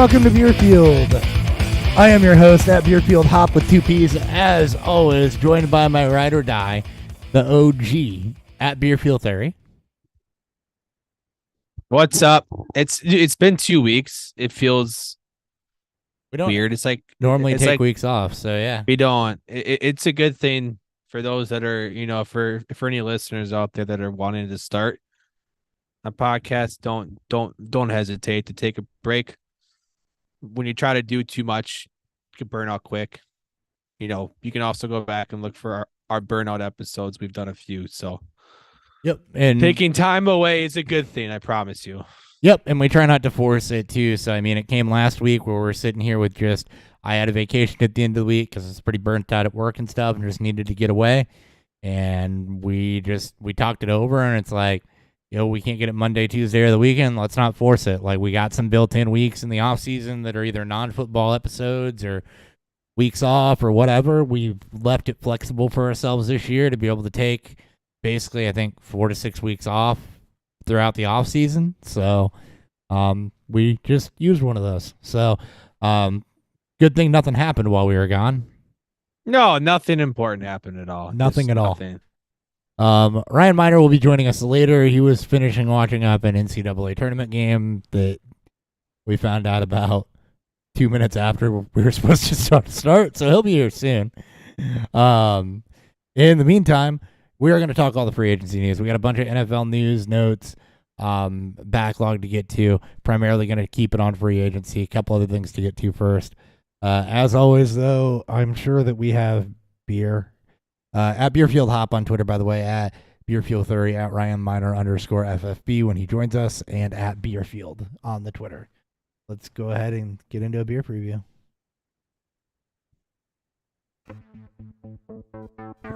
welcome to Beerfield. I am your host at Beerfield Hop with two P's, as always, joined by my ride or die, the OG at Beerfield Theory. What's up? It's been 2 weeks. It feels We don't weird. It's like normally it's take like weeks off, so yeah. we don't. It's a good thing for those that are, for any listeners out there that are wanting to start a podcast. Don't hesitate to take a break. When you try to do too much, you can burn out quick. You can also go back and look for our burnout episodes. We've done a few, so Yep, and taking time away is a good thing. I promise you. Yep, and we try not to force it too. So I mean, it came last week where we're sitting here with I had a vacation at the end of the week because it's pretty burnt out at work and stuff, and just needed to get away. And we talked it over, and it's like, we can't get it Monday, Tuesday, or the weekend. Let's not force it. Like, we got some built-in weeks in the off season that are either non-football episodes or weeks off or whatever. We've left it flexible for ourselves this year to be able to take basically, I think, 4 to 6 weeks off throughout the off season. So we just used one of those. So good thing nothing happened while we were gone. No, nothing important happened at all. Nothing at all. Nothing. Ryan Miner will be joining us later. He was finishing watching up an NCAA tournament game that we found out about 2 minutes after we were supposed to start. So he'll be here soon. In the meantime, we are going to talk all the free agency news. We got a bunch of NFL news, notes, backlog to get to. Primarily going to keep it on free agency. A couple other things to get to first. As always, though, I'm sure that we have beer. At Beerfield Hop on Twitter, by the way, at Beerfield Theory, at Ryan Miner _FFB when he joins us, and at Beerfield on the Twitter. Let's go ahead and get into a beer preview.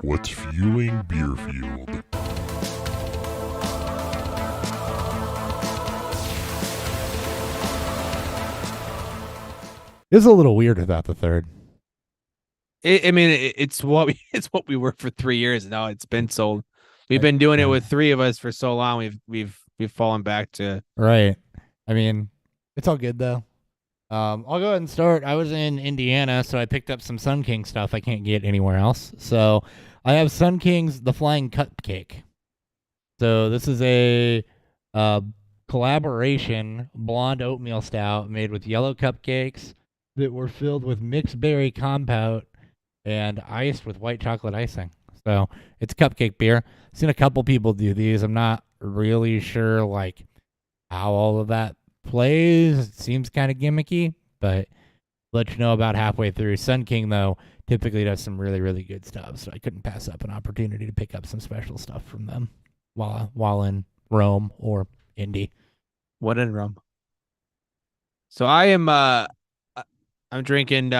What's fueling Beerfield? This is a little weird without the third. It's what we were for 3 years now. It's been so we've been doing it with three of us for so long. We've fallen back to right. I mean, it's all good though. I'll go ahead and start. I was in Indiana, so I picked up some Sun King stuff I can't get anywhere else. So I have Sun King's The Flying Cupcake. So this is a collaboration blonde oatmeal stout made with yellow cupcakes that were filled with mixed berry compote and iced with white chocolate icing. So it's cupcake beer. I've seen a couple people do these. I'm not really sure like how all of that plays. It seems kind of gimmicky, but let you know about halfway through. Sun King, though, typically does some really, really good stuff, so I couldn't pass up an opportunity to pick up some special stuff from them while in Rome or Indy. What in Rome? So I'm drinking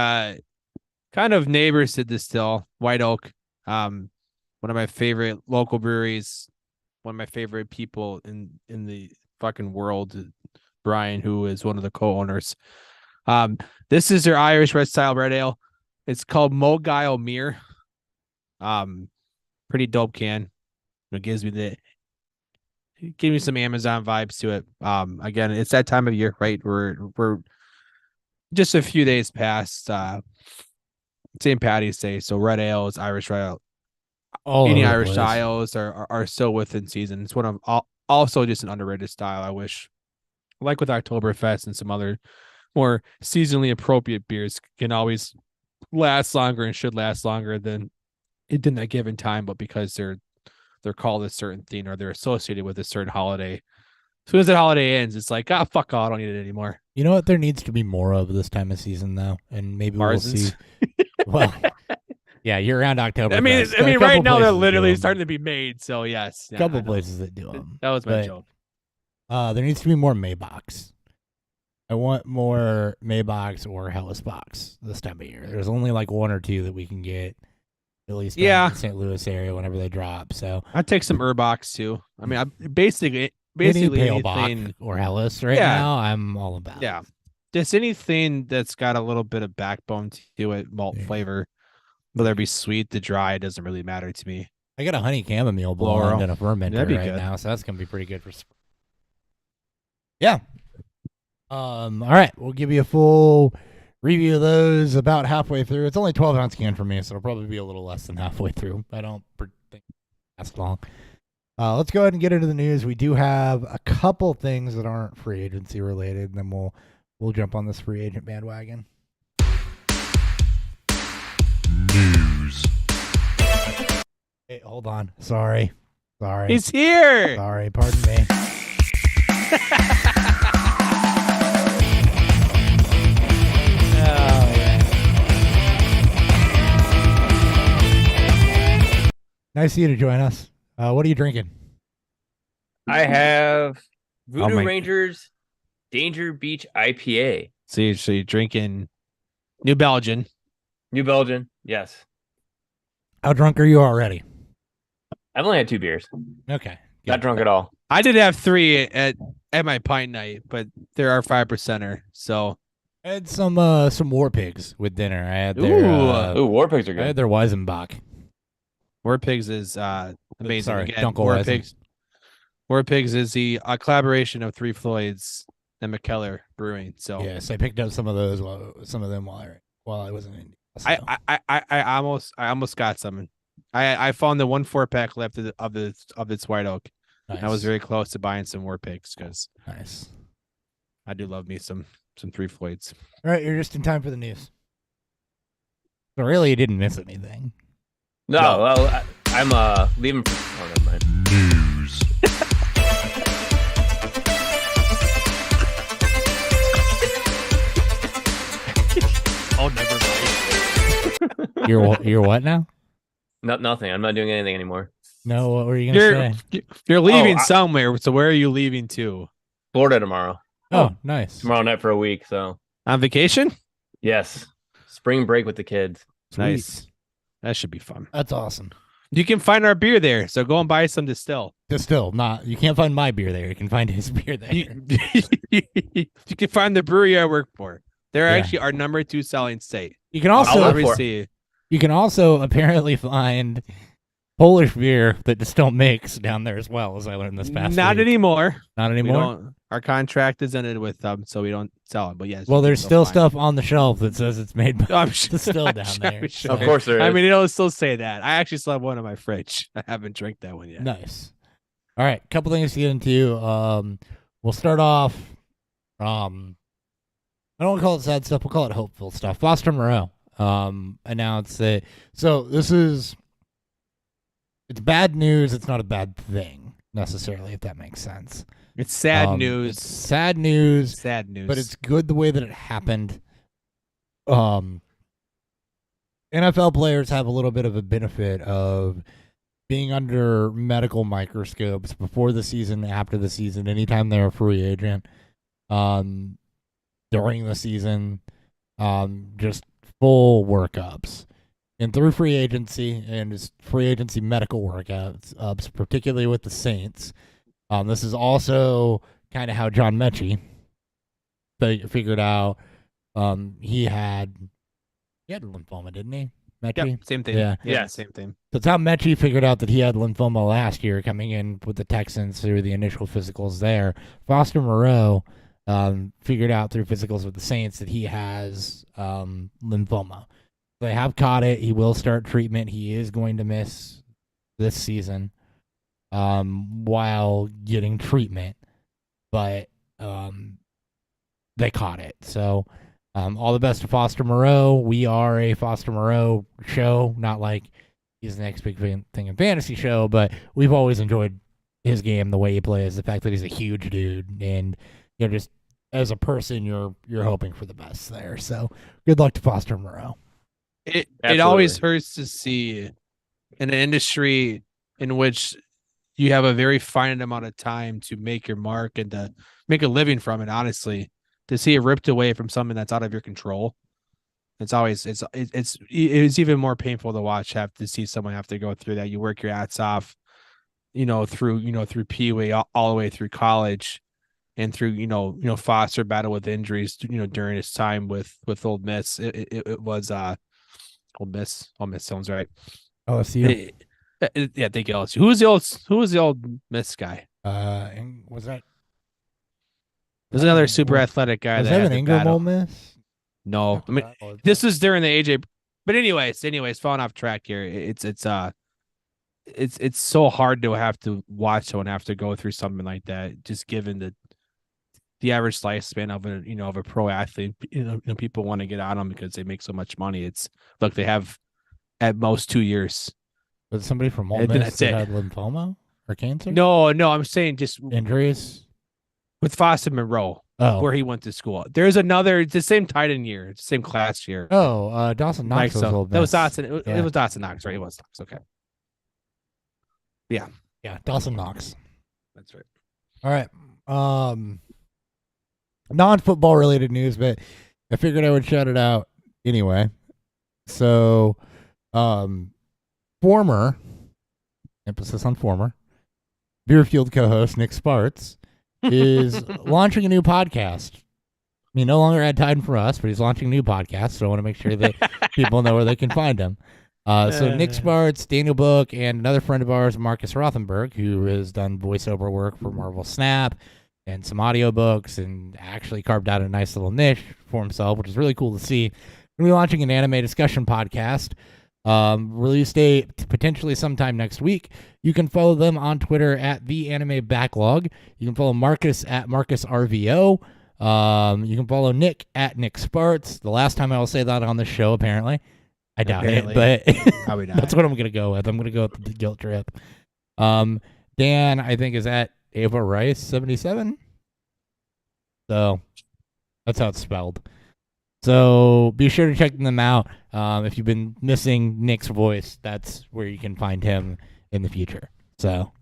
kind of neighbors to Distill, White Oak, one of my favorite local breweries, one of my favorite people in the fucking world, Brian, who is one of the co-owners. This is their Irish red style red ale. It's called Mogile Mere. Pretty dope can. It gives me some Amazon vibes to it. Again, it's that time of year, right? We're just a few days past St. Patty's Day, so red ales, Irish red ale, any Irish styles are still within season. It's one of also just an underrated style. I wish, like with Oktoberfest and some other more seasonally appropriate beers, can always last longer and should last longer than it did at given time, but because they're called a certain thing or they're associated with a certain holiday. As soon as that holiday ends, it's like, fuck all, I don't need it anymore. You know what there needs to be more of this time of season, though? And maybe Marzens. We'll see. Well, yeah, year-round October. I mean, right now they're literally starting to be made, so yes. A couple places that do them. That was my joke. There needs to be more Maybachs. I want more Maybachs or Helles Box this time of year. There's only like one or two that we can get, at least in the St. Louis area whenever they drop. So I'd take some Urbox too. I mean, basically anything or Helles now, I'm all about. Yeah, just anything that's got a little bit of backbone to it, malt flavor, whether it be sweet to dry, it doesn't really matter to me. I got a honey chamomile blonde and a fermenter right now, so that's gonna be pretty good for. Yeah. All right, we'll give you a full review of those about halfway through. It's only 12-ounce can for me, so it'll probably be a little less than halfway through. I don't think that's long. Let's go ahead and get into the news. We do have a couple things that aren't free agency related, and then we'll jump on this free agent bandwagon. News. Hey, hold on. Sorry. He's here. Sorry. Pardon me. Oh, yeah. Nice of you to join us. What are you drinking? I have Oh Voodoo my- Rangers Danger Beach IPA. So you're drinking New Belgian. New Belgian. Yes. How drunk are you already? I've only had 2 beers. Okay. Not drunk at all. I did have 3 at my pint night, but there are 5%er. So I had some War Pigs with dinner. I had their Ooh, War Pigs are I had good. their Weizenbach. War Pigs is amazing. Sorry, Again, don't go War Weizen. Pigs. War Pigs is the collaboration of 3 Floyds and McKellar Brewing. So Yes, I picked up some of those while I was in India. So. I almost got some. I found the 1 4-pack left of its White Oak. Nice. I was very close to buying some War Pigs because nice. I do love me some 3 Floyds. All right, you're just in time for the news. So really, you didn't miss anything. No, No. well, I'm leaving. Oh, never mind. News. Oh, never mind. You're what now? Nothing. I'm not doing anything anymore. No, what were you gonna say? You're leaving I- somewhere. So where are you leaving to? Florida tomorrow. Oh, nice. Tomorrow night for a week. So On vacation? yes, spring break with the kids. Sweet. Nice. That should be fun. That's awesome. You can find our beer there, so go and buy some distill. Distill, not you can't find my beer there. You can find his beer there. You, you can find the brewery I work for. They're Yeah. actually our number 2 selling state. You can I'll also look Let me for it. see. you can also apparently find Polish beer that Distill makes down there as well, as I learned this past Not week. anymore. Not We anymore. don't. Our contract is ended with them, so we don't sell it. But yes. Well, you can there's still find stuff on the shelf that says it's made by it. I'm sure, Distill I'm down sure- there. I'm sure. Of course there is. I mean, it'll still say that. I actually still have one in my fridge. I haven't drank that one yet. Nice. All right, couple things to get into. We'll start off. I don't want to call it sad stuff. We'll call it hopeful stuff. Foster Moreau announced that. So it's bad news. It's not a bad thing necessarily, if that makes sense. It's sad It's news. sad news, Sad news. but it's good the way that it happened. NFL players have a little bit of a benefit of being under medical microscopes before the season, after the season, anytime they're a free agent, during the season, just full workups. And through free agency and just free agency medical workouts, particularly with the Saints. This is also kind of how John Mechie figured out he had lymphoma, didn't he? Mechie? Yep, same thing. Yeah. Yes. Same thing. That's how Mechie figured out that he had lymphoma last year coming in with the Texans through the initial physicals there. Foster Moreau figured out through physicals with the Saints that he has lymphoma. They have caught it. He will start treatment. He is going to miss this season while getting treatment, but they caught it. So all the best to Foster Moreau. We are a Foster Moreau show, not like he's the next big thing in fantasy show, but we've always enjoyed his game, the way he plays, the fact that he's a huge dude, and just as a person, you're hoping for the best there. So good luck to Foster Moreau. It always hurts to see in an industry in which you have a very finite amount of time to make your mark and to make a living from it. Honestly, to see it ripped away from something that's out of your control, it's even more painful to watch. Have to see someone have to go through that. You work your ass off, through Pee-wee all the way through college, and through Foster battle with injuries, during his time with Old Miss. It was Old Miss sounds right. LSU. Yeah, thank you, LSU. Who was the old Miss guy? And was that There's another super athletic guy Was that had Evan to Ingram battle. Ole Miss? No, I mean this is during the AJ. But anyways, falling off track here. It's so hard to have to watch someone have to go through something like that, just given the average lifespan of a pro athlete. People want to get on them because they make so much money. It's look, they have at most 2 years. Was it somebody from Ole And then Miss that's that it. had lymphoma or cancer? No, I'm saying just Injuries? with Foster Monroe, Oh. where he went to school. There's another, it's the same tight end year, same class year. Oh, Dawson Knox was Ole Miss. That was Dawson. It Yeah. was Dawson Knox, right? It was Knox. Okay. Yeah, Dawson Knox. That's right. All right. Non-football related news, but I figured I would shout it out anyway. So, former, emphasis on former, Beerfield co-host Nick Sparts is launching a new podcast. He no longer had time for us, but he's launching a new podcast, so I want to make sure that people know where they can find him. So Nick Sparts, Daniel Book, and another friend of ours, Marcus Rothenberg, who has done voiceover work for Marvel Snap and some audiobooks and actually carved out a nice little niche for himself, which is really cool to see. We're going to be launching an anime discussion podcast. Release date potentially sometime next week. You can follow them on Twitter at The Anime Backlog. You can follow Marcus at MarcusRVO. You can follow Nick at Nick Sparts. The last time I will say that on the show, apparently. I doubt it, but Probably not. that's what I'm going to go with. I'm going to go with the guilt trip. Dan, I think, is at Ava Rice 77. So that's how it's spelled. So be sure to check them out. If you've been missing Nick's voice, that's where you can find him in the future. So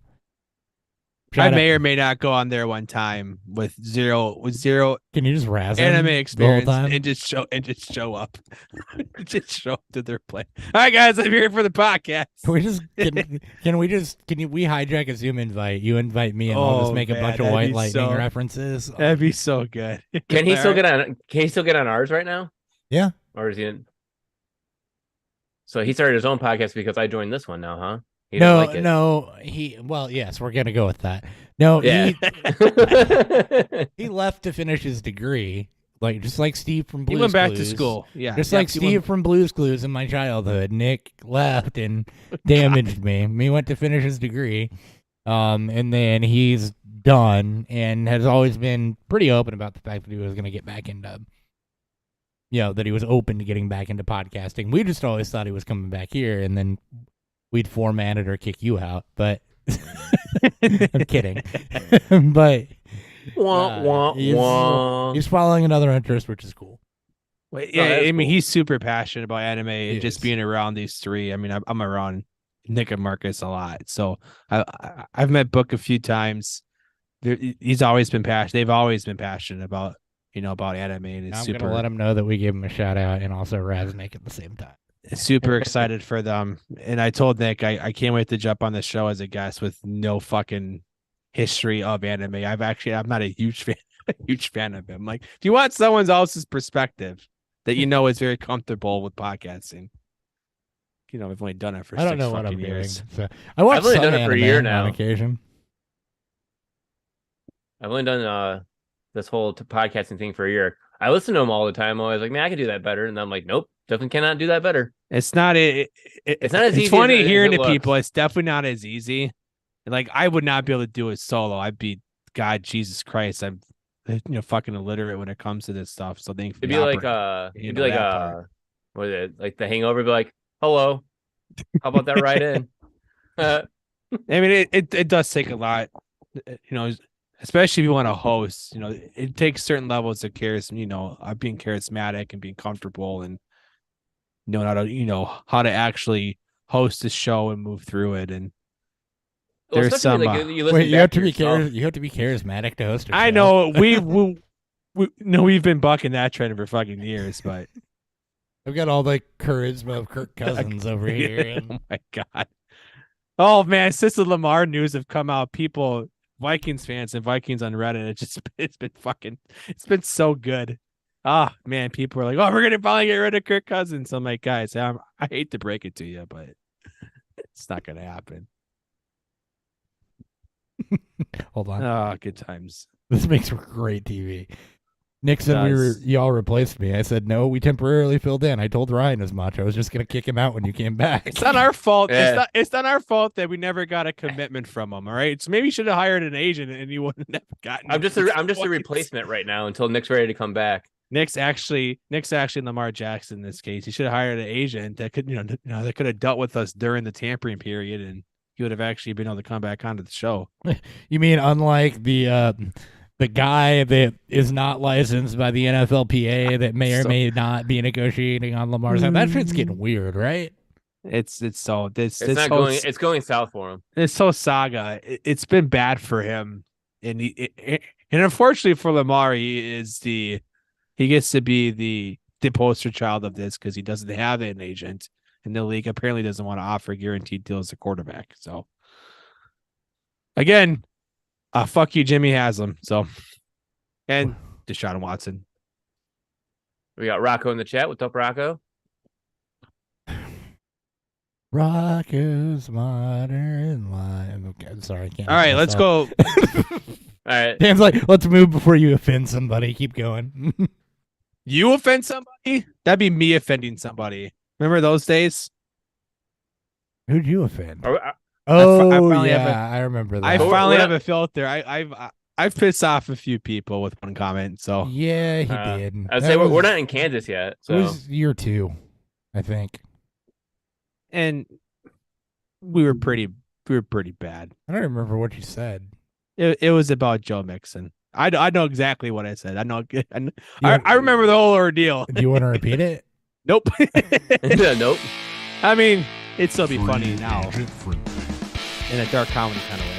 I may or may not go on there one time with zero Can you just razz anime him experience the whole time? and just show up. Just show up to their play. All right, guys, I'm here for the podcast. Can we hijack a Zoom invite? You invite me and I'll just make a bunch of that'd White be Lightning so- references. That'd be so good. Can he All still right. get on ours right now? Yeah. Or is he in? So he started his own podcast because I joined this one now, huh? He didn't like it. No. Yes, we're gonna go with that. No, Yeah. he left to finish his degree, just like Steve from Blue's He went back Clues. to school. Yeah. Just Yeah, like he Steve from Blue's Clues in my childhood. Nick left and damaged me. He went to finish his degree. And then he's done and has always been pretty open about the fact that he was going to get back into, that he was open to getting back into podcasting. We just always thought he was coming back here and then we'd format it or kick you out. But I'm kidding. But Wah, wah, wah. he's following another interest, which is cool. Wait, Oh, yeah, that's I mean, cool. he's super passionate about anime and He just is. being around these three. I mean, I'm around Nick and Marcus a lot, so I've met Book a few times. He's always been passionate. They've always been passionate about about anime, and it's I'm super. going to let him know that we gave him a shout out and also razz Nick at the same time. Super excited for them. And I told Nick I can't wait to jump on the show as a guest with no fucking history of anime. I'm not a huge fan of him. Like, do you want someone else's perspective that is very comfortable with podcasting? We've only done it for I don't 6 know what I'm fucking years. doing. So I watched only some done it for a anime year on now. occasion. I've only done this whole podcasting thing for a year. I listen to them all the time. I was like, man, I could do that better. And I'm like, nope, definitely cannot do that better. It's not It's not as easy It's as funny it hearing to looks. people. It's definitely not as easy. Like, I would not be able to do it solo. I'd be God, Jesus Christ. I'm fucking illiterate when it comes to this stuff. So thank It'd be like what is it? Like The Hangover, be like, hello. How about that right in? I mean, it does take a lot, especially if you want to host. It takes certain levels of being charismatic and being comfortable and knowing how to actually host a show and move through it. And Well, there's especially, some. like, you listen Wait, you back have to be yourself. you have to be charismatic to host a show. I know we've been bucking that trend for fucking years, but I've got all the charisma of Kirk Cousins over here. oh my god. Oh man, since the Lamar news have come out, people, Vikings fans and Vikings on Reddit, it's been so good. Ah man, people are like, oh, we're gonna finally get rid of Kirk Cousins. I'm like, guys, I hate to break it to you, but it's not gonna happen. Hold on. Oh, good times. This makes for great TV. Nick said Does. y'all replaced me. I said no, we temporarily filled in. I told Ryan as much. I was just gonna kick him out when you came back. It's not our fault. Yeah. It's not our fault that we never got a commitment from him. All right. So maybe you should have hired an agent and you wouldn't have gotten. I'm just a replacement right now until Nick's ready to come back. Nick's actually Lamar Jackson in this case. He should have hired an agent that could, that could have dealt with us during the tampering period, and he would have actually been able to come back onto the show. You mean unlike the guy that is not licensed by the NFLPA that may or may not be negotiating on Lamar's side? That shit's getting weird, right? It's Going south for him. It's so saga. It's been bad for him, and and unfortunately for Lamar, he gets to be the poster child of this because he doesn't have an agent, and the league apparently doesn't want to offer guaranteed deals to quarterback. So again, fuck you, Jimmy Haslam. So, and Deshaun Watson. We got Rocco in the chat. What's up, Rocco? Rocco's modern life. Okay, I'm sorry, I can't. All right, let's go. All right. Dan's like, let's move before you offend somebody. Keep going. You offend somebody? That'd be me offending somebody. Remember those days? Who'd you offend? Are Oh, I finally have yeah, I remember that. I But finally we're have not- a filter. I've pissed off a few people with one comment. So Yeah, he did. I'd That say we're was- not in Kansas yet. It So was year 2, I think. and we were pretty bad. I don't remember what you said. It was about Joe Mixon. I know exactly what I said. You- I remember the whole ordeal. Do you want to repeat it? Nope. nope. I mean, it'd still be funny Free now agent friendly. in a dark comedy kind of way.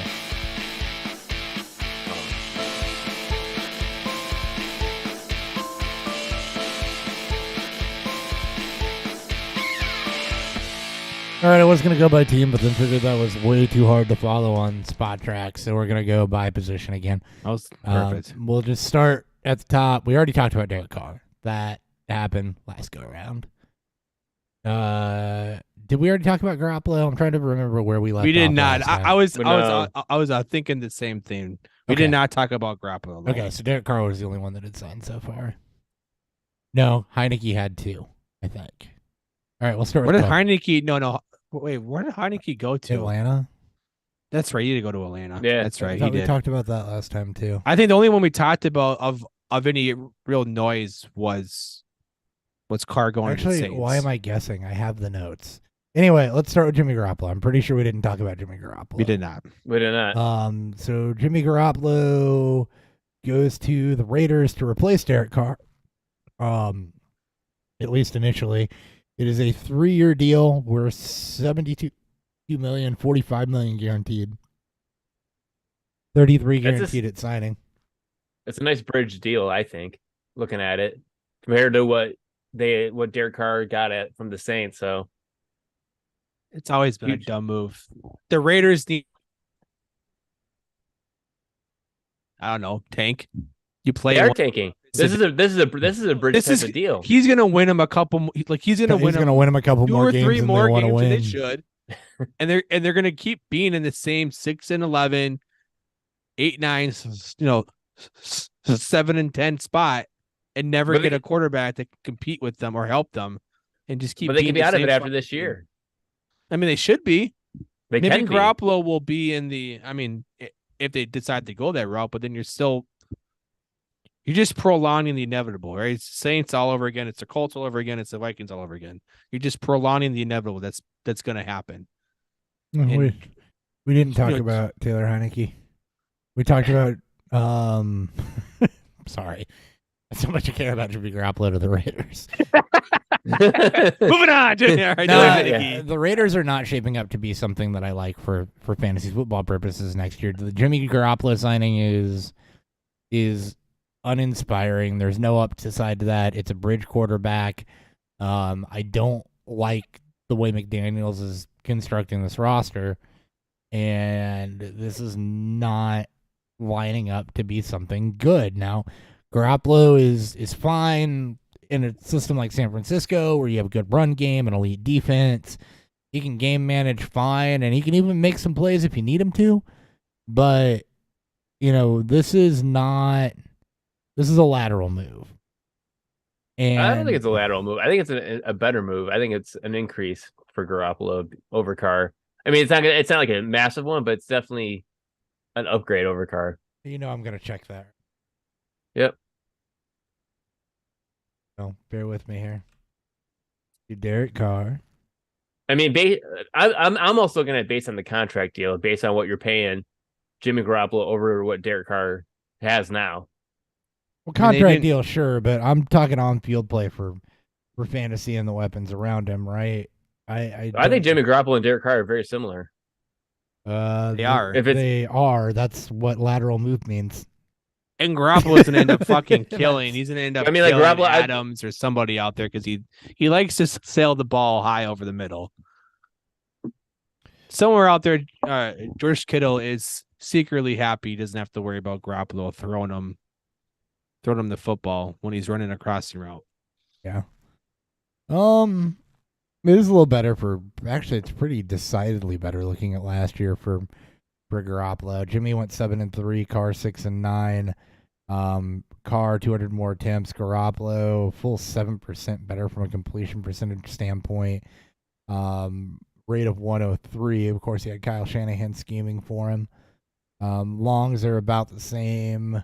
All right, I was going to go by team, but then figured that was way too hard to follow on spot track, so we're going to go by position again. That was perfect. We'll just start at the top. We already talked about Derek Carr. That happened last go around. Did we already talk about Garoppolo? I'm trying to remember where we left We did off not. last time. I was thinking the same thing. We Okay. did not talk about Garoppolo. though. Okay, so Derek Carr was the only one that had signed so far. No, Heineke had 2, I think. All right, we'll start Where with did Carr. Heineke? No. Wait, where did Heineke go to? Atlanta. That's right. He did go to Atlanta. Yeah. that's I right. He thought we did. talked about that last time too. I think the only one we talked about of any real noise was Carr going to the Actually, Saints. why am I guessing? I have the notes. Anyway, let's start with Jimmy Garoppolo. I'm pretty sure we didn't talk about Jimmy Garoppolo. We did not. We did not. So Jimmy Garoppolo goes to the Raiders to replace Derek Carr. At least initially, it is a 3-year deal worth $72 million, $45 million guaranteed, 33 That's guaranteed at signing. It's a nice bridge deal, I think, looking at it, compared to what Derek Carr got at from the Saints. So It's always been Huge. a dumb move. The Raiders need, I don't know, tank. You play they are one- tanking. This is a bridge This type is- of deal. He's gonna win him a couple. Like he's gonna win He's going him to win him a couple 2 more or games 3 than more they want to games than win. they should, and they're gonna keep being in the same 6-11, 8-9, 7-10 spot, and never But get they- a quarterback that can compete with them or help them, and just keep. But they being can be the out of same it after fucking this team. year. I mean, they should be. They Maybe can be. Garoppolo will be in the. I mean, if they decide to go that route, but then you're just prolonging the inevitable, right? It's the Saints all over again. It's the Colts all over again. It's the Vikings all over again. You're just prolonging the inevitable. That's going to happen. We didn't talk you know, about Taylor Heineke. We talked about sorry. So much I care about Jimmy Garoppolo to the Raiders. Moving on. All right, No, Taylor yeah. Heineke. the Raiders are not shaping up to be something that I like for fantasy football purposes next year. The Jimmy Garoppolo signing is uninspiring. There's no upside to that. It's a bridge quarterback. I don't like the way McDaniels is constructing this roster, and this is not lining up to be something good. Now, Garoppolo is fine in a system like San Francisco where you have a good run game and elite defense. He can game manage fine, and he can even make some plays if you need him to. But this is a lateral move. And I don't think it's a lateral move. I think it's a better move. I think it's an increase for Garoppolo over Carr. I mean, it's not like a massive one, but it's definitely an upgrade over Carr. I'm going to check that. Yep. So bear with me here. Derek Carr. I mean, I'm also looking at it based on the contract deal, based on what you're paying Jimmy Garoppolo over what Derek Carr has now. Well, contract deal, sure, but I'm talking on field play for fantasy and the weapons around him, right? I think Jimmy Garoppolo and Derek Carr are very similar. They are. They are. That's what lateral move means. And Garoppolo's gonna end up fucking killing. He's gonna end up killing Garoppolo, Adams or somebody out there because he likes to sail the ball high over the middle. Somewhere out there, George Kittle is secretly happy he doesn't have to worry about Garoppolo throwing him the football when he's running across the route. Yeah. It is a little better actually it's pretty decidedly better looking at last year for Garoppolo. Jimmy went 7-3, Carr 6-9. Carr 200 more attempts. Garoppolo full 7% better from a completion percentage standpoint. Rate of 103. Of course, he had Kyle Shanahan scheming for him. Longs are about the same.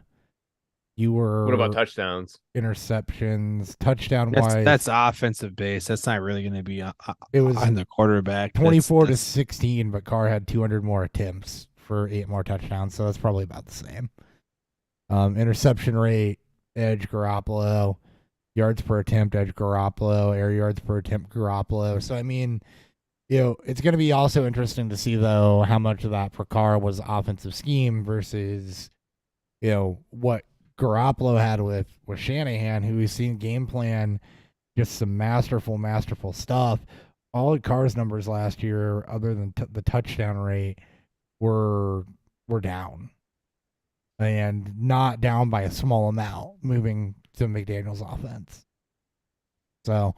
What about touchdowns? Interceptions, touchdown-wise. That's offensive base. That's not really going to be it was on the quarterback. 24-16, but Carr had 200 more attempts for 8 more touchdowns, so that's probably about the same. Interception rate, edge Garoppolo. Yards per attempt, edge Garoppolo. Air yards per attempt, Garoppolo. So, I mean, it's going to be also interesting to see, though, how much of that for Carr was offensive scheme versus, what Garoppolo had with Shanahan, who we've seen game plan just some masterful stuff. All of Carr's numbers last year, other than the touchdown rate, were down, and not down by a small amount, moving to McDaniel's offense. So,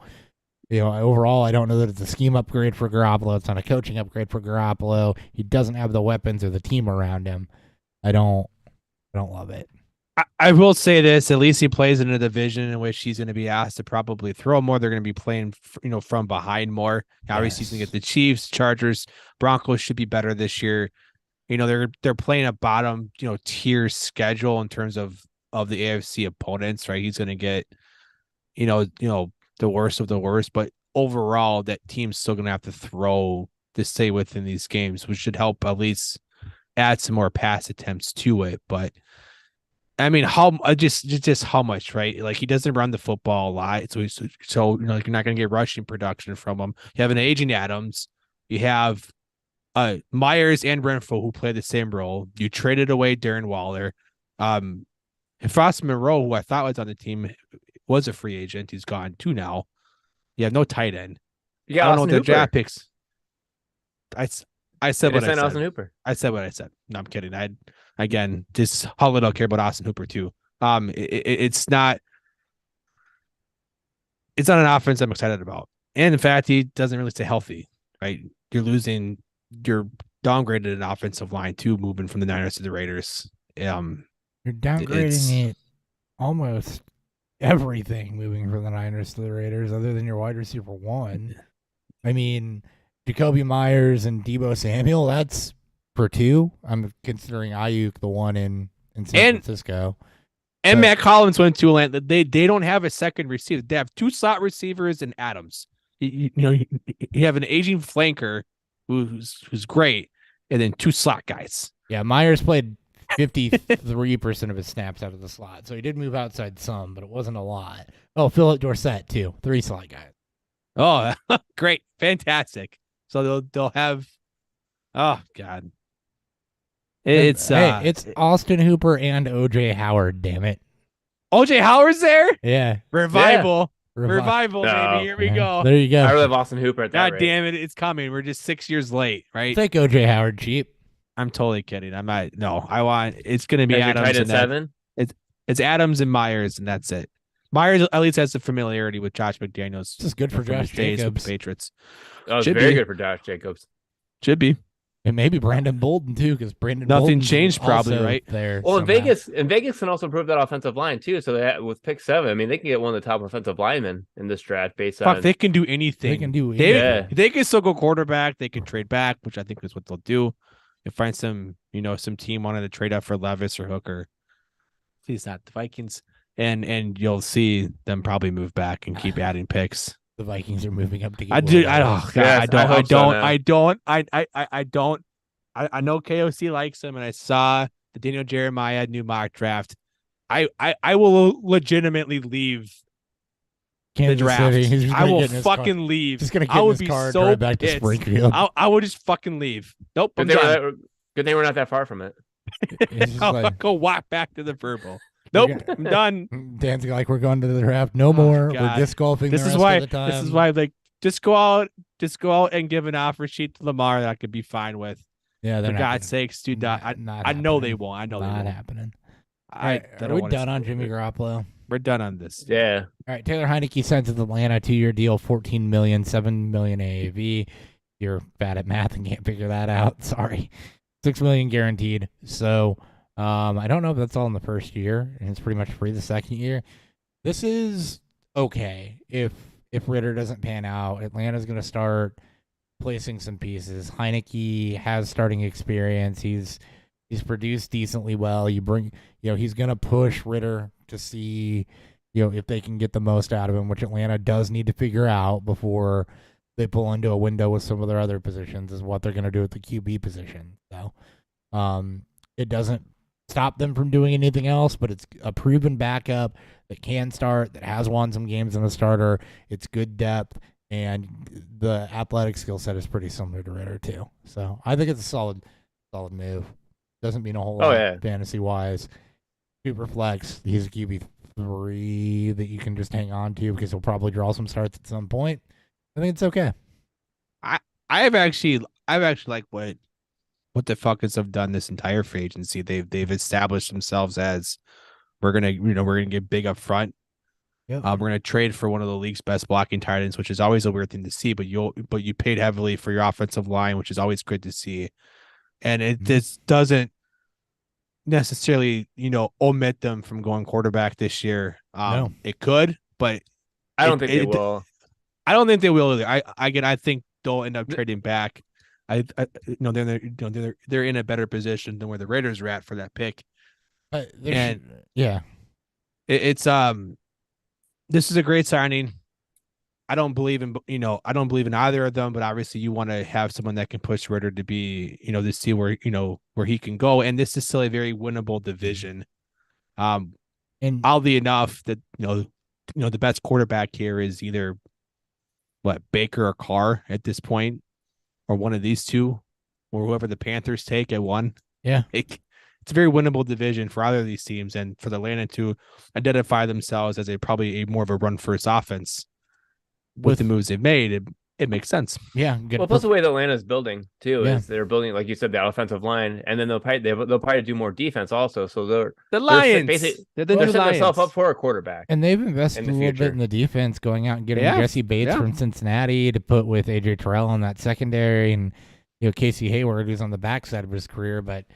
overall, I don't know that it's a scheme upgrade for Garoppolo. It's not a coaching upgrade for Garoppolo. He doesn't have the weapons or the team around him. I don't love it. I will say this: at least he plays in a division in which he's going to be asked to probably throw more. They're going to be playing, from behind more. Obviously, he's going to get the Chiefs, Chargers, Broncos should be better this year. They're playing a bottom, tier schedule in terms of the AFC opponents, right? He's going to get, the worst of the worst, but overall, that team's still going to have to throw to stay within these games, which should help at least add some more pass attempts to it. But I mean, just how much, right? Like, he doesn't run the football a lot, so you're not going to get rushing production from him. You have an aging Adams, you have Myers and Renfro who play the same role. You traded away Darren Waller, Frost Monroe, who I thought was on the team, was a free agent. He's gone too now. You have no tight end. I don't know what the draft picks. I said what I said. Austin Hooper. I said what I said. No, I'm kidding. Again, just Holland don't care about Austin Hooper too. It's not an offense I'm excited about. And in fact, he doesn't really stay healthy, right? You're downgraded an offensive line too, moving from the Niners to the Raiders. You're downgrading it almost everything, moving from the Niners to the Raiders, other than your wide receiver one. I mean, Jacoby Myers and Deebo Samuel, that's for 2. I'm considering Ayuk the one in San Francisco. And Matt Collins went to Atlanta. They don't have a second receiver. They have 2 slot receivers and Adams. You have an aging flanker who's great, and then 2 slot guys. Yeah, Myers played 53% of his snaps out of the slot, so he did move outside some, but it wasn't a lot. Oh, Philip Dorsett too, 3 slot guys. Oh, great, fantastic. So they'll have. Oh God. It's Austin Hooper and OJ Howard. Damn it. OJ Howard's there. Yeah. Revival. Yeah. Revival, baby. Here we go. There you go. I really have Austin Hooper at that God damn it, it's coming. We're just 6 years late, right? Take OJ Howard cheap. I'm totally kidding. It's gonna be Adams tight and 7. It's Adams and Myers, and that's it. Myers at least has the familiarity with Josh McDaniels. This is good for Josh Jacobs. With the Patriots. That was very good for Josh Jacobs. Should be. And maybe Brandon Bolden too, because Brandon Nothing Bolden's changed probably, also right? there. Well, somehow. Vegas can also improve that offensive line too. So with pick 7, I mean, they can get one of the top offensive linemen in this draft based Fuck, on. they can do anything. They can do They, anything. they can still go quarterback. They can trade back, which I think is what they'll do. And find some team wanting to trade up for Levis or Hooker. Please not the Vikings. And you'll see them probably move back and keep adding picks. The Vikings are moving up to get I Will do. Levis. Yes, I hope so now. I don't. I know KOC likes him, and I saw the Daniel Jeremiah new mock draft. I will legitimately leave Kansas the draft. City. He's just I gonna will get in his fucking car. leave. Just gonna I get in would his be car and so drive back to pissed. Springfield. I would just fucking leave. Nope. I'm Good done. thing we're not that far from it. It's just I'll like, go walk back to the verbal. We're Nope. I'm done. Dan's like, we're going to the draft. No more. We're God. disc golfing. This the is rest why. Of the time. This is why. Like, just go out and give an offer sheet to Lamar that I could be fine with. Yeah, For they're God's sakes, dude. I know they won't. I know they Not won't. happening. I Are don't we wanna done see on it. Jimmy Garoppolo? We're done on this. Yeah. All right, Taylor Heineke signed with Atlanta, 2-year deal, $14 million, $7 million AAV. You're bad at math and can't figure that out. Sorry, $6 million guaranteed. So I don't know if that's all in the first year, and it's pretty much free the second year. This is okay if Ritter doesn't pan out. Atlanta's going to start placing some pieces. Heineke has starting experience. He's produced decently well. He's going to push Ritter to see, if they can get the most out of him, which Atlanta does need to figure out before they pull into a window with some of their other positions, is what they're going to do with the QB position. So, it doesn't stop them from doing anything else, but it's a proven backup that can start, that has won some games in the starter. It's good depth, and the athletic skill set is pretty similar to Ritter too. So I think it's a solid move. Doesn't mean a whole lot fantasy wise. Super flex. He's a QB3 that you can just hang on to because he'll probably draw some starts at some point. I think it's okay. I've actually like what the Falcons have done this entire free agency. They've established themselves as we're gonna get big up front. Yep. We're gonna trade for one of the league's best blocking tight ends, which is always a weird thing to see. But you paid heavily for your offensive line, which is always great to see. And this doesn't necessarily, omit them from going quarterback this year. No. It could, but I don't think they will. I don't think they will either. I think they'll end up trading back. They're in a better position than where the Raiders are at for that pick. Yeah, it's this is a great signing. I don't believe in either of them, but obviously you want to have someone that can push Ritter to be, to see where he can go. And this is still a very winnable division. And oddly enough, that the best quarterback here is either Baker or Carr at this point, or one of these two, or whoever the Panthers take at one. Yeah. It's a very winnable division for either of these teams, and for the Atlanta to identify themselves as probably a more of a run first offense. With the moves they've made, it makes sense. Yeah. Good. Well, plus the way that Atlanta's building too is they're building, like you said, the offensive line, and then they'll probably do more defense also. So they're the Lions. They're setting themselves up for a quarterback, and they've invested a little bit in the defense, going out and getting Jesse Bates from Cincinnati to put with AJ Terrell on that secondary, and Casey Hayward, who's on the backside of his career, but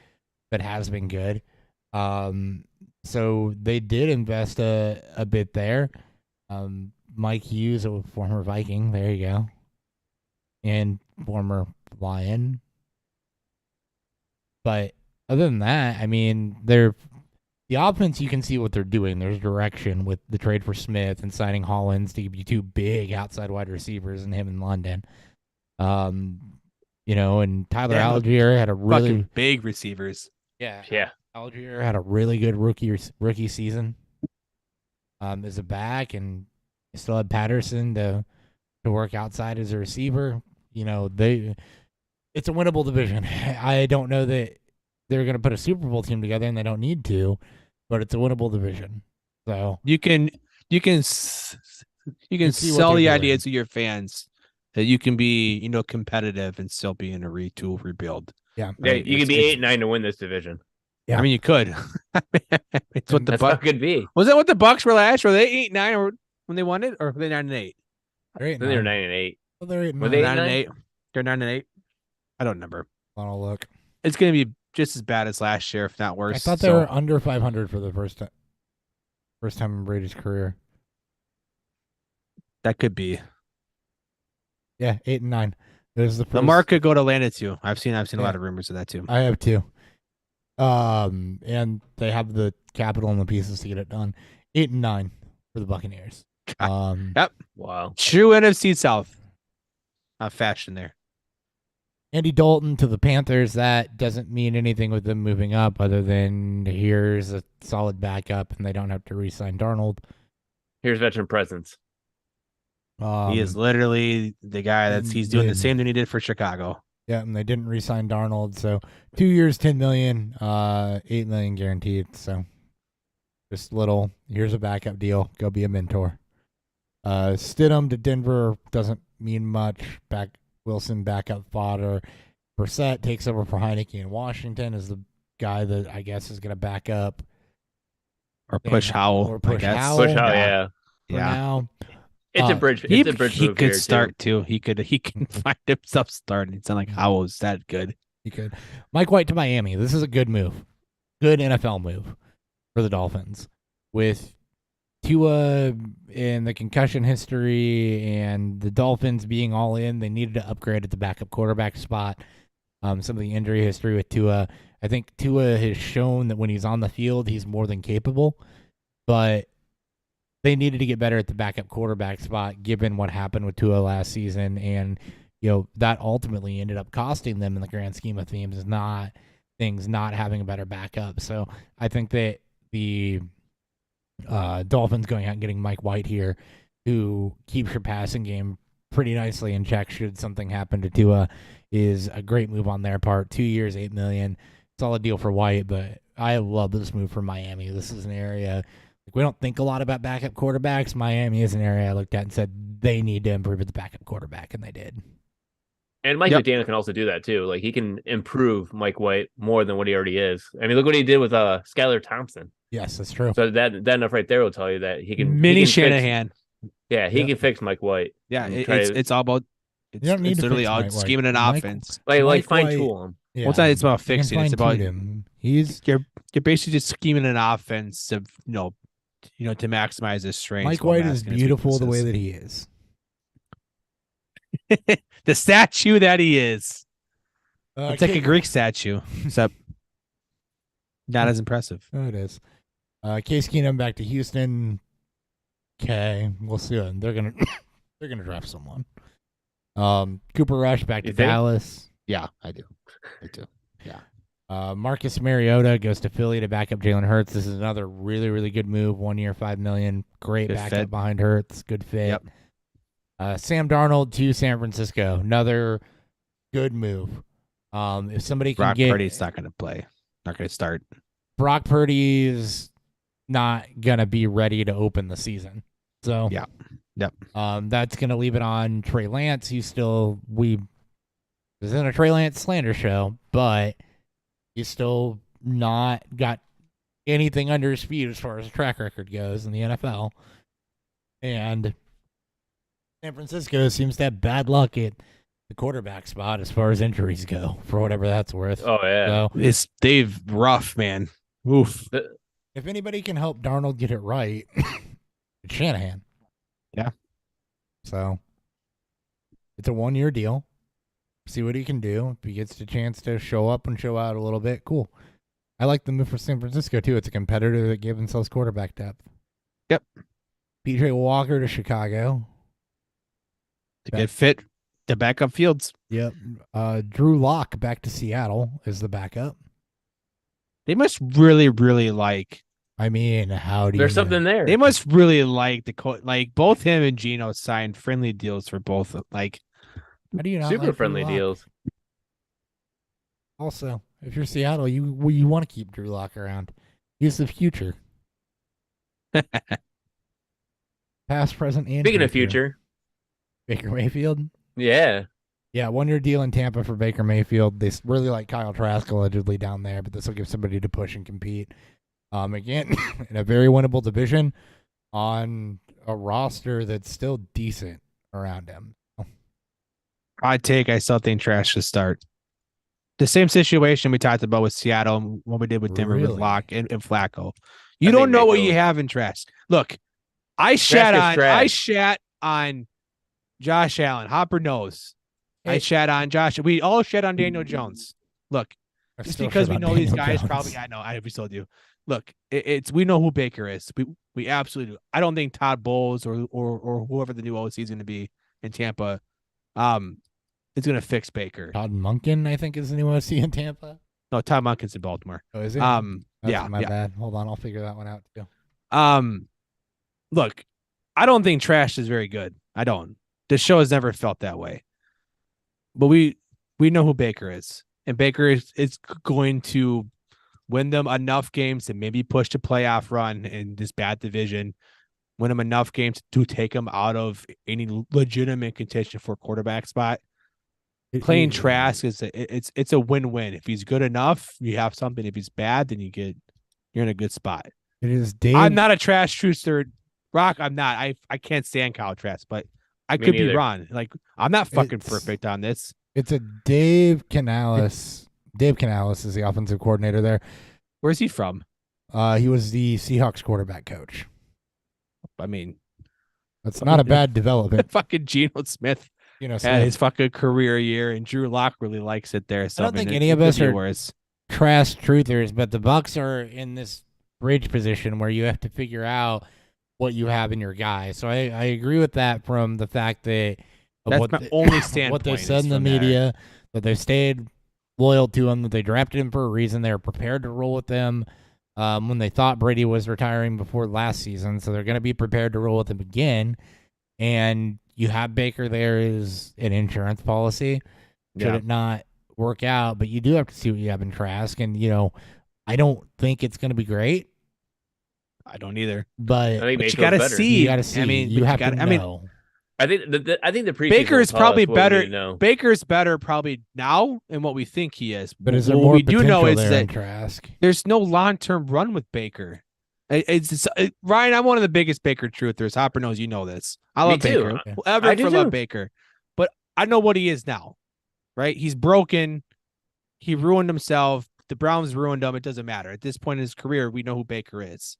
has been good. So they did invest a bit there. Mike Hughes, a former Viking, there you go, and former Lion. But other than that, I mean, the offense, you can see what they're doing. There's direction with the trade for Smith and signing Hollins to give you two big outside wide receivers and him in London. And Tyler Algier had a really big receivers. Yeah. Algier had a really good rookie season. As a back, and you still had Patterson to work outside as a receiver. It's a winnable division. I don't know that they're going to put a Super Bowl team together, and they don't need to, but it's a winnable division. So you can sell the idea to your fans that you can be, competitive and still be in a retool rebuild. Yeah. You can be 8-9 to win this division. Yeah. I mean, you could. It's what the Bucks could be. Was that what the Bucks were last? Were they 8-9 or when they won it, or were they 9-8? They're 8-9. Then they were 9-8. Well, they're 8-9. Were they 9-8? They're 9-8. I don't remember. On a look. It's going to be just as bad as last year, if not worse. I thought they were under 500 for the first time in Brady's career. That could be. Yeah, 8-9. There's the first. Lamar could go to Atlanta too. I've seen a Yeah. lot of rumors of that too. I have too. And they have the capital and the pieces to get it done. 8-9 for the Buccaneers. Yep. Wow. True NFC South fashion there. Andy Dalton to the Panthers. That doesn't mean anything with them moving up other than here's a solid backup and they don't have to re-sign Darnold. Here's veteran presence. He is literally the guy he's doing the same thing he did for Chicago. Yeah, and they didn't re-sign Darnold, so 2 years, $10 million, $8 million guaranteed. So just little. Here's a backup deal. Go be a mentor. Stidham to Denver doesn't mean much. Wilson backup fodder. Brissett takes over for Heineke in Washington as the guy that I guess is going to back up or push Howell. Or push Howell. Push Howell, yeah. For now. It's a bridge. It's a bridge he move could here, start too. He can find himself starting. It's not like Howell's that good. He could. Mike White to Miami. This is a good move. Good NFL move for the Dolphins. With Tua in the concussion history and the Dolphins being all in, they needed to upgrade at the backup quarterback spot. Some of the injury history with Tua. I think Tua has shown that when he's on the field, he's more than capable. But they needed to get better at the backup quarterback spot, given what happened with Tua last season, and that ultimately ended up costing them in the grand scheme of things not having a better backup. So I think that the Dolphins going out and getting Mike White here, who keeps your passing game pretty nicely in check should something happen to Tua, is a great move on their part. 2 years, $8 million, solid deal for White, but I love this move for Miami. This is an area. We don't think a lot about backup quarterbacks. Miami is an area I looked at and said they need to improve at the backup quarterback, and they did. And Mike McDaniel can also do that too. Like he can improve Mike White more than what he already is. I mean, look what he did with Skylar Thompson. Yes, that's true. So that enough right there will tell you that he can. Mini he can Shanahan. He can fix Mike White. Yeah, it's all about. It's literally all scheming an offense. Like fine tool him. Yeah, well, it's about fixing. It's about him. You're basically just scheming an offense to to maximize his strengths. Mike White is beautiful the way that he is. The statue that he is. It's like a Greek statue, except not as impressive. Oh, it is. Case Keenum back to Houston. Okay, we'll see. They're gonna draft someone. Cooper Rush back to Dallas. Yeah, I do. Yeah. Marcus Mariota goes to Philly to back up Jalen Hurts. This is another really, really good move. 1 year, $5 million. Great good backup fit behind Hurts. Good fit. Yep. Sam Darnold to San Francisco. Another good move. If somebody can Brock get Purdy's not going to play. Not going to start. Brock Purdy's not gonna be ready to open the season. So yeah. Yep. That's gonna leave it on Trey Lance. This isn't a Trey Lance slander show, but he's still not got anything under his feet as far as track record goes in the NFL. And San Francisco seems to have bad luck at the quarterback spot as far as injuries go, for whatever that's worth. Oh, yeah. So, it's Dave rough, man. Oof. If anybody can help Darnold get it right, it's Shanahan. Yeah. So it's a 1 year deal. See what he can do. If he gets the chance to show up and show out a little bit, cool. I like the move for San Francisco, too. It's a competitor that gave themselves quarterback depth. Yep. PJ Walker to Chicago. To get fit to back up Fields. Yep. Drew Lock back to Seattle is the backup. They must really, really like. I mean, how do There's something there. They must really like both him and Geno signed friendly deals for both. Like, how do you not super like friendly Drew Lock? deals? Also, if you're Seattle, you want to keep Drew Lock around. He's the future. Past, present, and Speaking of future, Baker Mayfield. Yeah. Yeah, 1 year deal in Tampa for Baker Mayfield. They really like Kyle Trask allegedly down there, but this will give somebody to push and compete. Again, in a very winnable division on a roster that's still decent around him. I still think Trask should start. The same situation we talked about with Seattle and what we did with Denver with Really? Locke and Flacco. You I don't think know they what go- you have in Trask. Look, I Trask is shat on Josh Allen. Hopper knows. I Hey. shat on Josh. We all shat on Daniel Jones. Look, I just still because shit we on know these Daniel guys Jones. probably. I know. We still do. Look, it's we know who Baker is. We absolutely do. I don't think Todd Bowles or whoever the new OC is going to be in Tampa, is going to fix Baker. Todd Monken, I think, is the new OC in Tampa. No, Todd Monken's in Baltimore. Oh, is it? Yeah, my yeah. bad. Hold on, I'll figure that one out too. Look, I don't think Trash is very good. I don't. The show has never felt that way. But we know who Baker is, and Baker is going to win them enough games to maybe push the playoff run in this bad division. Win them enough games to take them out of any legitimate contention for a quarterback spot. Playing Trask is it's a win-win. If he's good enough, you have something. If he's bad, then you're in a good spot. It is Dave. I'm not a Trash truster. Rock, I'm not. I can't stand Kyle Trask, but I Me could be neither. wrong. Like, I'm not fucking It's- perfect on this. It's a Dave Canales. Dave Canales is the offensive coordinator there. Where's he from? He was the Seahawks quarterback coach. I mean, That's not a bad development. fucking Geno Smith You know, had his fucking career year, and Drew Lock really likes it there. So I don't think mean, any it of could us be are- worse. crass truthers, but the Bucks are in this bridge position where you have to figure out what you have in your guy. So I agree with that from the fact that of That's what my the- only standpoint. what they is said in the from there. media, that they stayed loyal to him, that they drafted him for a reason. They were prepared to roll with him when they thought Brady was retiring before last season. So they're going to be prepared to roll with him again. And you have Baker there as an insurance policy. Should Yeah. it not work out? But you do have to see what you have in Trask. And, you know, I don't think it's going to be great, I don't either. but I think But you Baker's got to better. see. you got to see. I mean, you but have gotta, to I mean, know. I think the preseason Baker will is tell probably us what we need better. to know. Baker's better probably now and what we think he is. But is there what more we do know potential is there in that Trask? there's no long-term run with Baker. Ryan, I'm one of the biggest Baker truthers. Hopper knows you know this. I Me love too. Baker. Yeah. Whoever I do for love too. Baker. But I know what he is now. Right? He's broken. He ruined himself. The Browns ruined him. It doesn't matter. At this point in his career, we know who Baker is.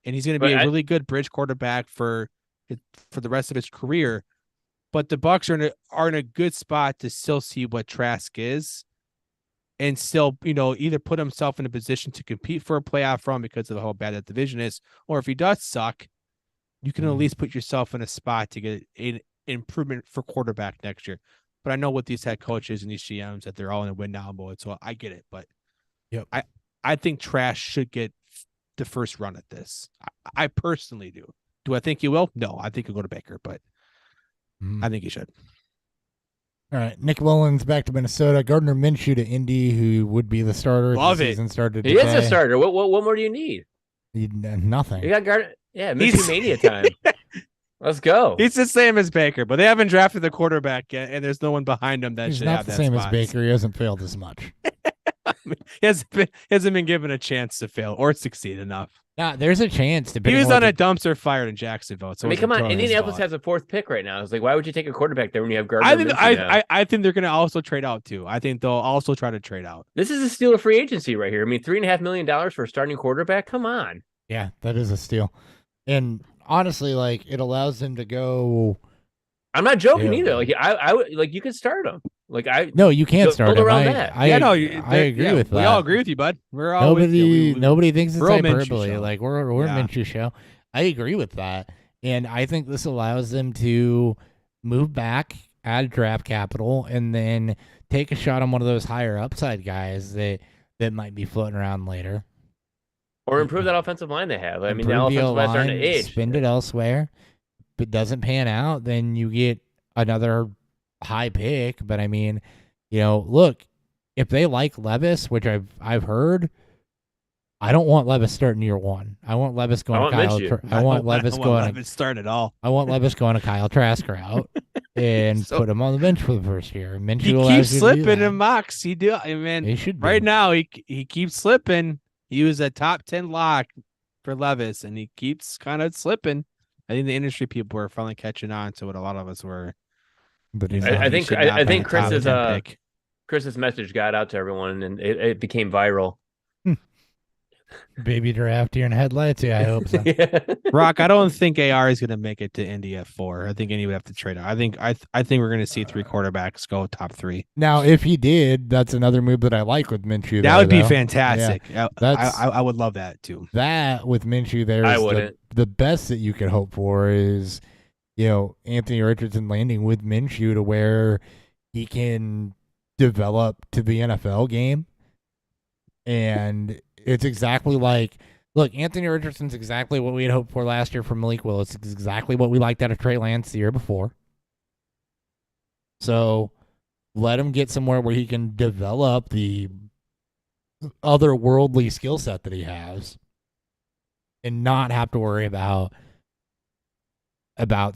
And he's going to be But a really good bridge quarterback for the rest of his career. But the Bucks are in a good spot to still see what Trask is, and still, either put himself in a position to compete for a playoff run because of how bad that division is, or if he does suck, you can at least put yourself in a spot to get an improvement for quarterback next year. But I know with these head coaches and these GMs that they're all in a win now mode, so I get it. But Yep. I think Trash should get the first run at this. I personally do. Do I think he will? No, I think he'll go to Baker, but I think he should. All right, Nick Mullins back to Minnesota. Gardner Minshew to Indy, who would be the starter if Love the it. season started He today. is a starter. What more do you need? Nothing. You got guard. Yeah, He's- Minshew mania time. Let's go. He's the same as Baker, but they haven't drafted the quarterback yet, and there's no one behind him that He's should not have the that same spot. as Baker. He hasn't failed as much. He hasn't been given a chance to fail or succeed enough. Nah, there's a chance. He Depending was on on what a dumpster fire in Jacksonville. So I it mean, come wasn't on. totally his Indianapolis fault. has a fourth pick right now. It's like, why would you take a quarterback there when you have Gardner I think Minshew now? I think they're going to also trade out too. I think they'll also try to trade out. This is a steal of free agency right here. I mean, $3.5 million for a starting quarterback. Come on. Yeah, that is a steal. And honestly, like, it allows them to go. I'm not joking Yeah. either. Like I would like you could start him. Like No, you can't Build start him. around I, that. I, Yeah, no, I agree with that. We all agree with you, bud. We're all with you. Nobody thinks it's we're all Minshew hyperbole. show. Like we're Yeah. a Minshew show. I agree with that, and I think this allows them to move back, add draft capital, and then take a shot on one of those higher upside guys that might be floating around later. or improve that offensive line they have. I mean, the Improve the offensive line's starting to O-line, age. spend it elsewhere. If it doesn't pan out, then you get another high pick. But I mean, look, if they like Levis, which I've heard, I don't want Levis starting year one. I want Levis going want Kyle. Minshew. I want Levis going. Levis start at all. I want Levis going to Kyle Trask route and So- put him on the bench for the first year. Minshew He allows keeps you to do slipping that. in mocks. He do. I mean, They should be. right now he keeps slipping. He was a top 10 lock for Levis, and he keeps kind of slipping. I think the industry people are finally catching on to what a lot of us were. But he's I not. think He should not I be think a Chris top is 10 pick. Chris's message got out to everyone, and it became viral. Baby giraffe deer in headlights. Yeah, I hope so. Yeah. Rock, I don't think AR is going to make it to Indy at 4. I think Indy would have to trade. I think we're going to see 3 quarterbacks go top 3. Now, if he did, that's another move that I like with Minshew. That there, would be though. fantastic. Yeah, I would love that too. That with Minshew there I is wouldn't. the best that you could hope for is, Anthony Richardson landing with Minshew to where he can develop to the NFL game. And it's exactly like, look, Anthony Richardson's exactly what we had hoped for last year from Malik Willis. It's exactly what we liked out of Trey Lance the year before. So let him get somewhere where he can develop the otherworldly skill set that he has and not have to worry about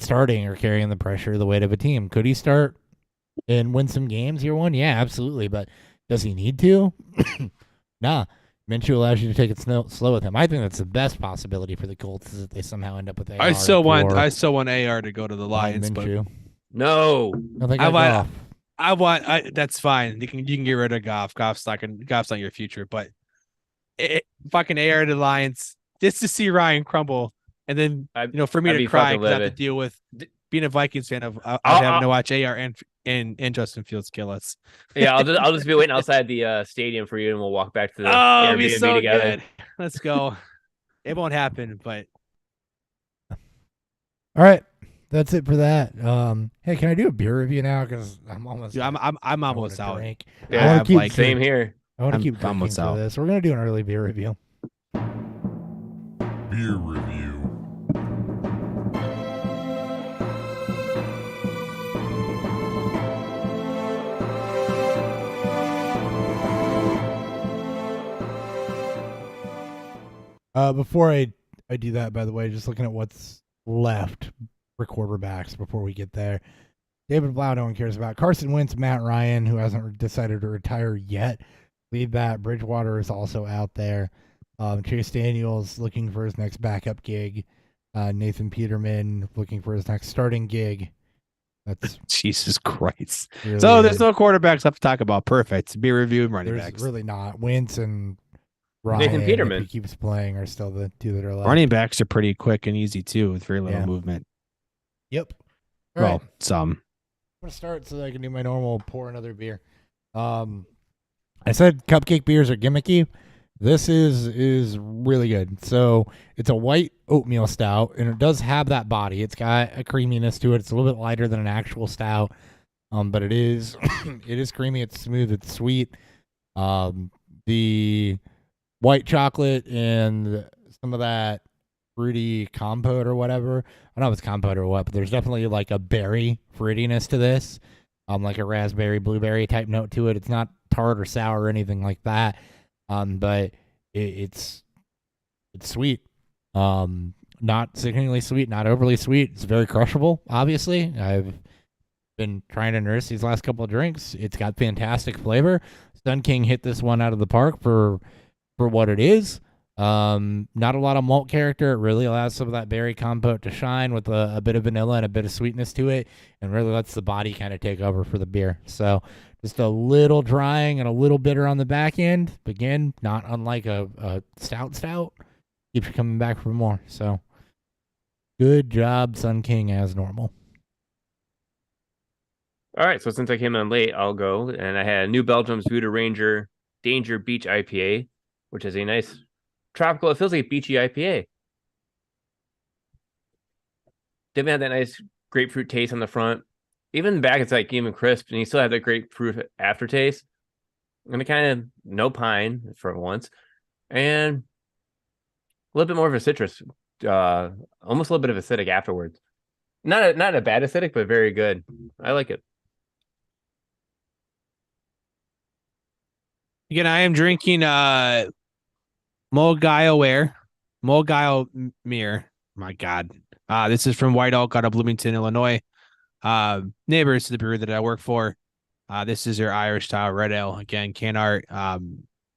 starting or carrying the pressure of the weight of a team. Could he start and win some games year one? Yeah, absolutely. But does he need to? Nah. Minshew allows you to take it slow with him. I think that's the best possibility for the Colts is that they somehow end up with AR. I still want AR to go to the Lions, but No. that's fine. You can get rid of Goff. Goff's not your future, but fucking AR to the Lions just to see Ryan crumble, and then for me to cry because I have to deal with being a Vikings fan of having to watch AR and Justin Fields kill us. Yeah, I'll just be waiting outside the stadium for you, and we'll walk back to the Airbnb so together. Good. Let's go. It won't happen, but all right, that's it for that. Hey, can I do a beer review now? Because I'm almost. Dude, I'm almost out. Yeah, same here. I want to keep drinking for this. We're gonna do an early beer review. Beer review. Before I do that, by the way, just looking at what's left for quarterbacks before we get there. David Blau, no one cares about. Carson Wentz, Matt Ryan, who hasn't decided to retire yet. Leave that. Bridgewater is also out there. Chase Daniels looking for his next backup gig. Nathan Peterman looking for his next starting gig. That's Jesus Christ. Really so there's no quarterbacks left to talk about. Perfect. Beer review and running there's backs. really not. Wentz and Ryan, Nathan Peterman, if he keeps playing, are still the two that are left. Running backs are pretty quick and easy too, with very little movement. Yep. All right. Some. I'm gonna start so that I can do my normal pour another beer. I said cupcake beers are gimmicky. This is really good. So it's a white oatmeal stout, and it does have that body. It's got a creaminess to it. It's a little bit lighter than an actual stout, but it is it is creamy. It's smooth. It's sweet. The white chocolate and some of that fruity compote or whatever. I don't know if it's compote or what, but there's definitely like a berry fruitiness to this, like a raspberry, blueberry type note to it. It's not tart or sour or anything like that, but it's sweet. Not sickeningly sweet, not overly sweet. It's very crushable, obviously. I've been trying to nurse these last couple of drinks. It's got fantastic flavor. Sun King hit this one out of the park for what it is. Not a lot of malt character. It really allows some of that berry compote to shine with a bit of vanilla and a bit of sweetness to it, and really lets the body kind of take over for the beer. So just a little drying and a little bitter on the back end. Again, not unlike a stout. Keeps you coming back for more. So good job, Sun King, as normal. All right, so since I came in late, I'll go. And I had New Belgium's Voodoo Ranger Danger Beach IPA, which is a nice tropical. It feels like a beachy IPA. Didn't have that nice grapefruit taste on the front. Even in the back, it's like even crisp, and you still have that grapefruit aftertaste. And it kind of no pine for once, and a little bit more of a citrus, almost a little bit of acidic afterwards. Not a bad acidic, but very good. I like it. Again, I am drinking Mogaio Mir. My God. This is from White Oak out of Bloomington, Illinois. Neighbors to the brewery that I work for. This is their Irish style red ale. Again, can art.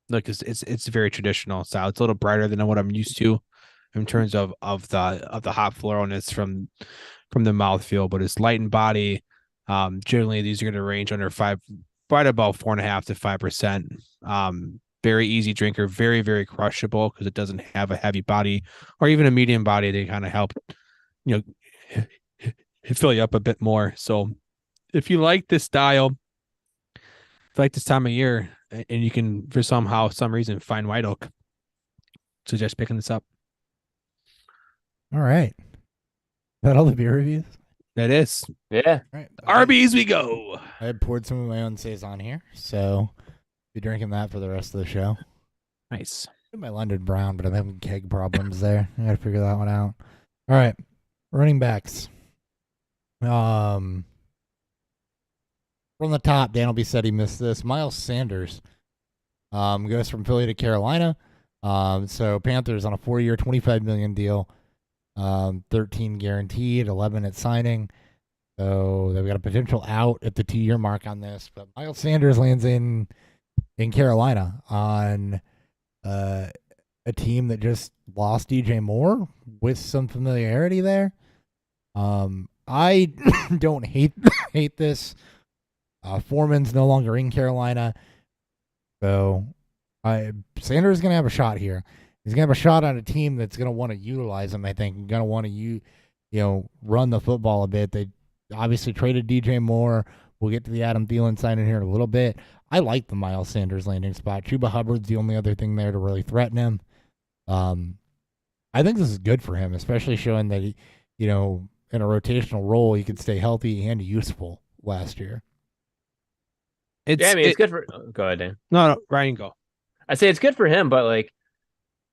Look, it's very traditional style. It's a little brighter than what I'm used to in terms of the hop floralness from the mouthfeel, but it's light in body. Generally these are going to range under right about 4.5 to 5%. Very easy drinker, very, very crushable because it doesn't have a heavy body or even a medium body. They kind of help, fill you up a bit more. So if you like this style, if you like this time of year, and you can, for some reason, find white oak, suggest picking this up. All right. Is that all the beer reviews? That is. Yeah. All right. Arby's we go. I had poured some of my own saison here, so be drinking that for the rest of the show. Nice. My London Brown, but I'm having keg problems there. I got to figure that one out. All right, running backs. From the top, Dan will be said he missed this. Miles Sanders goes from Philly to Carolina. So Panthers on a 4-year, $25 million deal, 13 guaranteed, 11 at signing. So they've got a potential out at the 2-year mark on this. But Miles Sanders lands in Carolina on a team that just lost DJ Moore with some familiarity there. I don't hate this. Foreman's no longer in Carolina, so Sanders is going to have a shot here. He's going to have a shot on a team that's going to want to utilize him, I think, and going to want to run the football a bit. They obviously traded DJ Moore. We'll get to the Adam Thielen signing here in a little bit. I like the Miles Sanders landing spot. Chuba Hubbard's the only other thing there to really threaten him. I think this is good for him, especially showing that he, in a rotational role, he could stay healthy and useful last year. It's good for. Go ahead, Dan. No, Ryan, go. I say it's good for him, but like,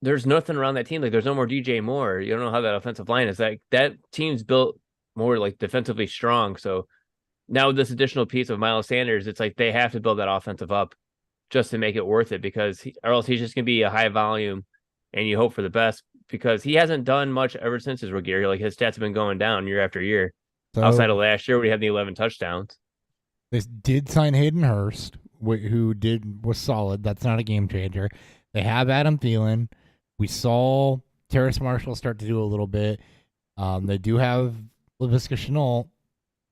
there's nothing around that team. Like, there's no more DJ Moore. You don't know how that offensive line is. Like, that team's built more like defensively strong. So now with this additional piece of Miles Sanders, it's like they have to build that offensive up just to make it worth it, because or else he's just gonna be a high volume, and you hope for the best, because he hasn't done much ever since his rookie year. Like, his stats have been going down year after year. So, outside of last year, where he had the 11 touchdowns. They did sign Hayden Hurst, who was solid. That's not a game changer. They have Adam Thielen. We saw Terrace Marshall start to do a little bit. They do have Laviska Shenault,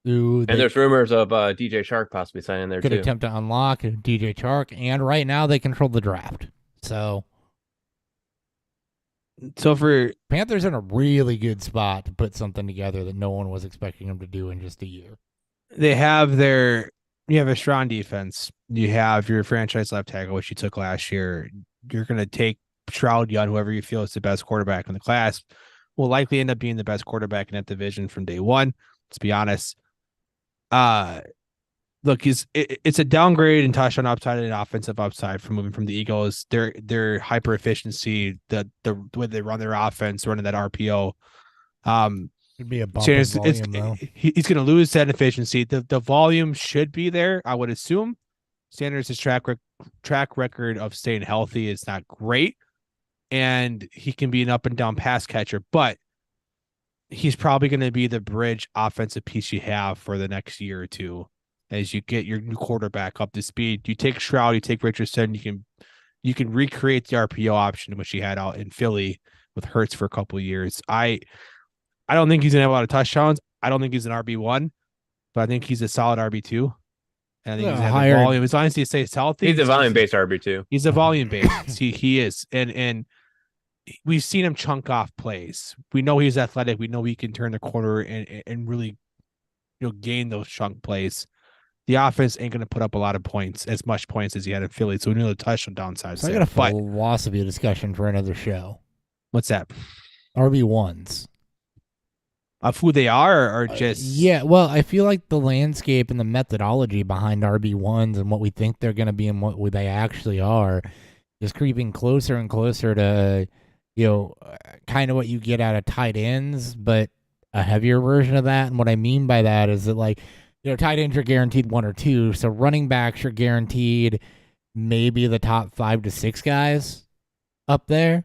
and there's rumors of DJ Shark possibly signing there could too. Attempt to unlock DJ Shark, and right now they control the draft. So for Panthers in a really good spot to put something together that no one was expecting them to do in just a year. You have a strong defense. You have your franchise left tackle, which you took last year. You're going to take Stroud Young, whoever you feel is the best quarterback in the class, will likely end up being the best quarterback in that division from day one. Let's be honest. Look, it's a downgrade in touchdown upside and offensive upside from moving from the Eagles. Their hyper efficiency, the way they run their offense, running that RPO. It'd be a bump in volume, though. He's going to lose that efficiency. The volume should be there, I would assume. Sanders' track record of staying healthy is not great, and he can be an up and down pass catcher, but he's probably going to be the bridge offensive piece you have for the next year or two as you get your new quarterback up to speed. You take Stroud, you take Richardson, you can recreate the RPO option which he had out in Philly with Hurts for a couple of years. I don't think he's going to have a lot of touchdowns. I don't think he's an RB1, but I think he's a solid RB2. And I think he's higher volume. As long as he stays healthy. He's a volume-based RB2. He's a volume-based. he is. And we've seen him chunk off plays. We know he's athletic. We know he can turn the corner and really gain those chunk plays. The offense ain't going to put up a lot of points, as much points as he had in Philly. So we know the touchdown downside. So I got a philosophy discussion for another show. What's that? RB1s. Of who they are, or just yeah, well, I feel like the landscape and the methodology behind RB1s and what we think they're going to be and what they actually are is creeping closer and closer to kind of what you get out of tight ends, but a heavier version of that. And what I mean by that is that, like, tight ends are guaranteed 1 or 2, so running backs are guaranteed maybe the top 5 to 6 guys up there.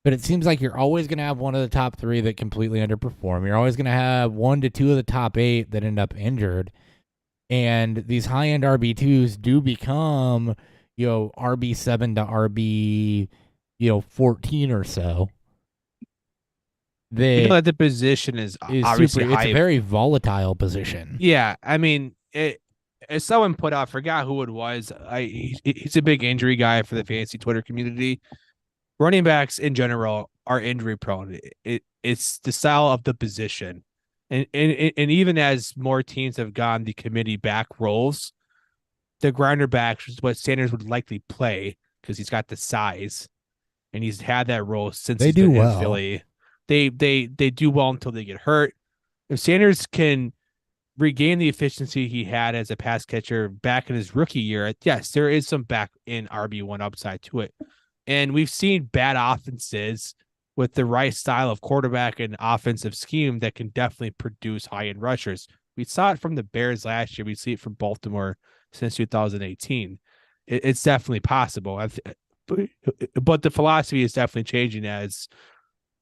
But it seems like you're always going to have one of the top 3 that completely underperform. You're always going to have 1 to 2 of the top 8 that end up injured. And these high-end RB2s do become, RB7 to RB, 14 or so. That the position is obviously it's a very volatile position. Yeah, I mean, as someone put out, I forgot who it was. He's a big injury guy for the fantasy Twitter community. Running backs in general are injury prone. It's the style of the position, and even as more teams have gone the committee back roles, the grinder backs, which is what Sanders would likely play because he's got the size, and he's had that role since They he's do been well. in Philly. They do well until they get hurt. If Sanders can regain the efficiency he had as a pass catcher back in his rookie year, yes, there is some back in RB1 upside to it. And we've seen bad offenses with the right style of quarterback and offensive scheme that can definitely produce high-end rushers. We saw it from the Bears last year. We see it from Baltimore since 2018. It's definitely possible. But the philosophy is definitely changing as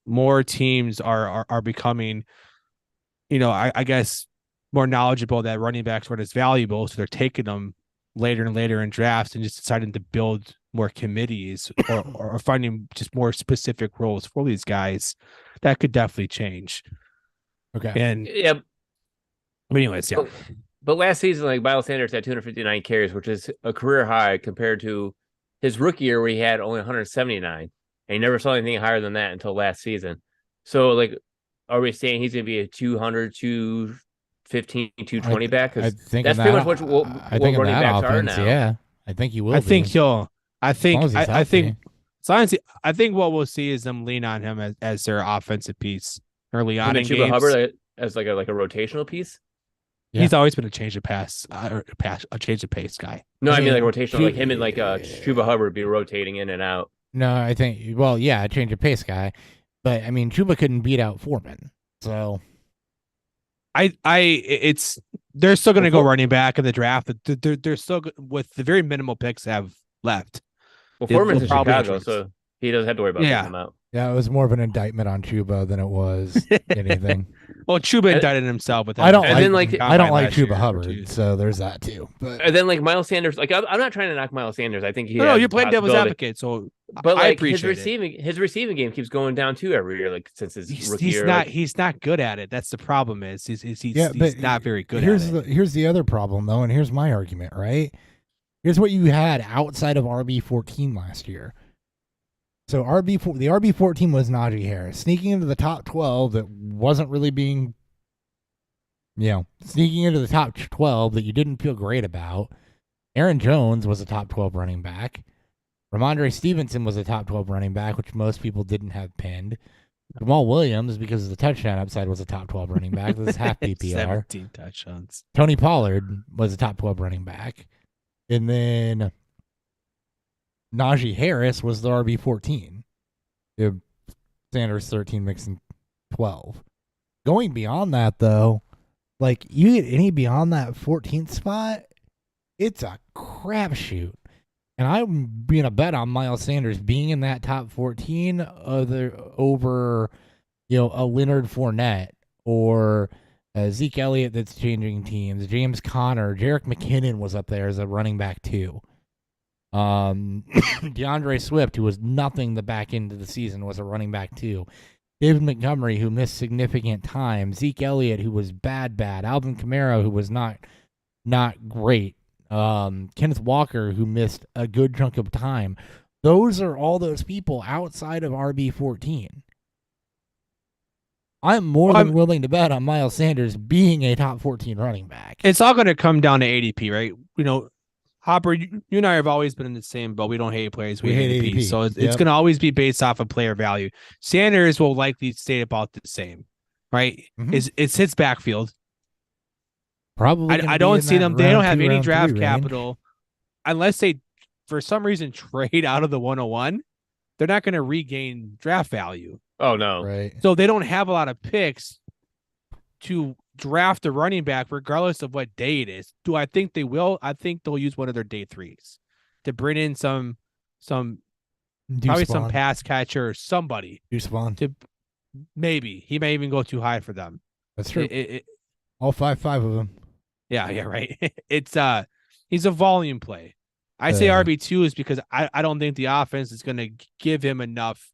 more teams are becoming, I guess, more knowledgeable that running backs weren't as valuable. So they're taking them later and later in drafts and just deciding to build more committees or finding just more specific roles for these guys. That could definitely change. Okay. And yeah. But anyways, yeah. But last season, like Miles Sanders had 259 carries, which is a career high compared to his rookie year where he had only 179. And he never saw anything higher than that until last season. So, like, are we saying he's going to be a 200, 215, 220 back? I think that's in pretty that- much what I think in running that backs are offense, now. yeah. I think he will. I think he'll. I think. As long as he's I think. healthy. I think what we'll see is them lean on him as their offensive piece early on Him in and Chuba games. Hubbard as like a rotational piece. Yeah. He's always been a change of change of pace guy. No, I mean like mean, rotational, like him and like Chuba Hubbard be rotating in and out. No, I think, well, yeah, a change of pace guy. But, I mean, Chuba couldn't beat out Foreman. So. They're still going to go running back in the draft. They're still with the very minimal picks have left. Well, Foreman's in probably Chicago, insurance. so he doesn't have to worry about Yeah. picking him out. Yeah, it was more of an indictment on Chuba than it was anything. Well, Chuba And- indicted himself with that. I don't And like, then, like, I don't like last year Chuba or Hubbard, two. so there's that too. But And then like Miles Sanders, like I'm not trying to knock Miles Sanders. I think he No, has you're playing devil's possibility. advocate, so But I like his appreciate it. receiving game keeps going down too every year, like since his rookie He's year. not like, he's not good at it. That's the problem. He's but not very good here's at it. here's the other problem though, and here's my argument, right? Here's what you had outside of RB14 last year. So the RB14 was Najee Harris sneaking into the top 12 that wasn't really being, sneaking into the top 12 that you didn't feel great about. Aaron Jones was a top 12 running back. Ramondre Stevenson was a top 12 running back, which most people didn't have pinned. Jamal Williams, because of the touchdown upside, was a top 12 running back. This is half PPR. 17 touchdowns. Tony Pollard was a top 12 running back. And then Najee Harris was the RB14. Sanders 13, Mixon 12. Going beyond that, though, like you get any beyond that 14th spot, it's a crapshoot. And I'm going to bet on Miles Sanders being in that top 14 over, a Leonard Fournette or Zeke Elliott that's changing teams, James Conner, Jerick McKinnon was up there as a running back too. DeAndre Swift, who was nothing the back end of the season, was a running back too. David Montgomery, who missed significant time. Zeke Elliott, who was bad. Alvin Kamara, who was not great. Kenneth Walker, who missed a good chunk of time. Those are all those people outside of RB14. I'm more than willing to bet on Miles Sanders being a top 14 running back. It's all going to come down to ADP, right? Hopper, you and I have always been in the same boat. We don't hate players. We hate ADP. So it's going to always be based off of player value. Sanders will likely stay about the same, right? Mhm. It's his backfield. Probably. I don't see them. They don't have any draft range. capital unless they, for some reason, trade out of the 101. They're not going to regain draft value. oh no, Right. So they don't have a lot of picks to draft a running back, regardless of what day it is. Do I think they will? I think they'll use one of their day threes to bring in some probably some pass catcher or somebody. Deuce Vaughn. Maybe he may even go too high for them. That's true. It, All five of them. Yeah, right. It's he's a volume play. I say RB2 is because I don't think the offense is going to give him enough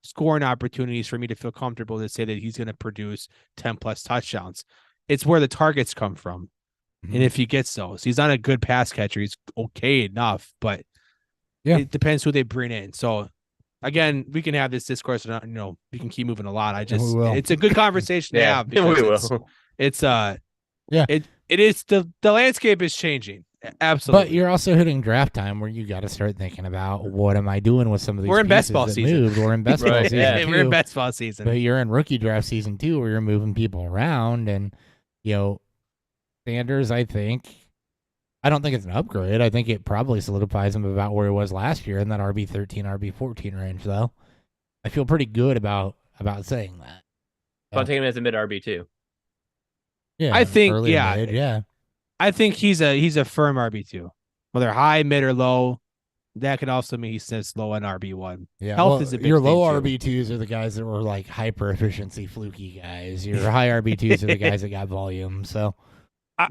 scoring opportunities for me to feel comfortable to say that he's going to produce 10 plus touchdowns. It's where the targets come from. Mhm. And if he gets those, he's not a good pass catcher. He's okay enough, but Yeah. it depends who they bring in. So again, we can have this discourse. We can keep moving a lot. will. It's a good conversation to Yeah, have we because will. Yeah. it is the landscape is changing. Absolutely. But you're also hitting draft time where you got to start thinking about what am I doing with some of these We're in pieces best ball that season. moved. We're in best ball Right, season yeah. too. We're in best ball season. But you're in rookie draft season too, where you're moving people around. And, Sanders, I don't think it's an upgrade. I think it probably solidifies him about where he was last year in that RB13, RB14 range, though. I feel pretty good about saying that. I'll take him as a mid RB too. Yeah, I think, early to yeah. mid, yeah. I think he's a firm RB2. Whether high, mid, or low, that could also mean he sits low on RB1. Yeah, Health is a big your low thing, too. RB2s are the guys that were like hyper efficiency fluky guys. Your high RB2s are the guys that got volume. So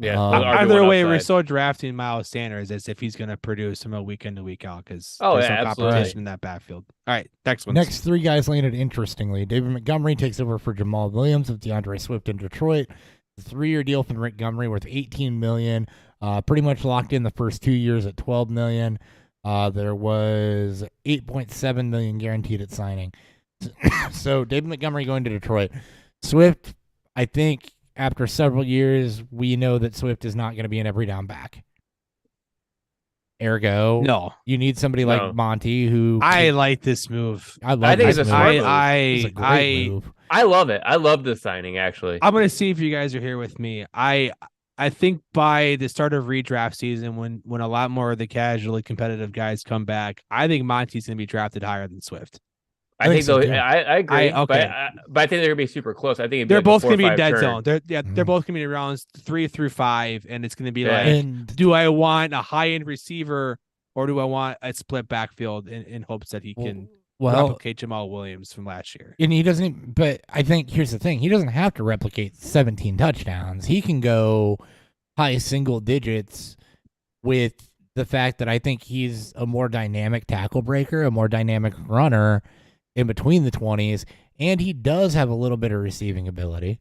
Yeah, Either RB1 way, we're upside. so drafting Miles Sanders as if he's going to produce him a week in to week out because Oh, there's yeah, no absolutely. competition in that backfield. All right, next one. next three guys landed interestingly. David Montgomery takes over for Jamal Williams with DeAndre Swift in Detroit. The 3-year deal for Montgomery worth $18 million. Pretty much locked in the first 2 years at $12 million. There was $8.7 million guaranteed at signing. So David Montgomery going to Detroit. Swift, I think after several years, we know that Swift is not going to be an every down back. Ergo, No, you need somebody No. like Monty who I like this move. I love I think this it's a move. smart move. It's a great move. I love it. I love the signing actually. I'm going to see if you guys are here with me. I think by the start of redraft season, when a lot more of the casually competitive guys come back, I think Monty's going to be drafted higher than Swift. I think so, though. too. I agree. okay. But I think they're gonna be super close. I think it'd be They're like both going to be in dead turn. zone. They're Mhm. both going to be rounds 3 through 5, and it's going to be Yeah. like, And do I want a high end receiver or do I want a split backfield in hopes that he can replicate Jamal Williams from last year? And he doesn't even, but I think here's the thing. He doesn't have to replicate 17 touchdowns. He can go high single digits with the fact that I think he's a more dynamic tackle breaker, a more dynamic runner in between the 20s, and he does have a little bit of receiving ability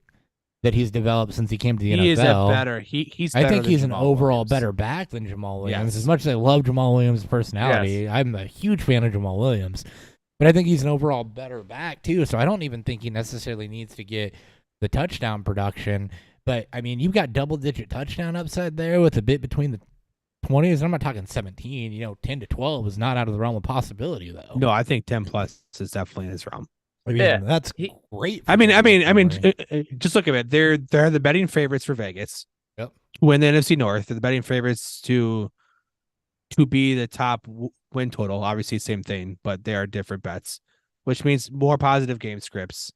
that he's developed since he came to the NFL. He is a better. He's. I Better think than he's an Jamal overall Williams. better back than Jamal Williams. Yes. As much as I love Jamal Williams' personality, I'm a huge fan of Jamal Williams. But I think he's an overall better back, too. So I don't even think he necessarily needs to get the touchdown production. But, I mean, you've got double-digit touchdown upside there with a bit between the 20s. I'm not talking 17. 10 to 12 is not out of the realm of possibility, though. No, I think 10 plus is definitely in his realm. I mean, Yeah. that's great. I mean, just look at it. They're the betting favorites for Vegas. Yep. Win the NFC North. They're the betting favorites to be the top win total. Obviously, same thing, but they are different bets, which means more positive game scripts,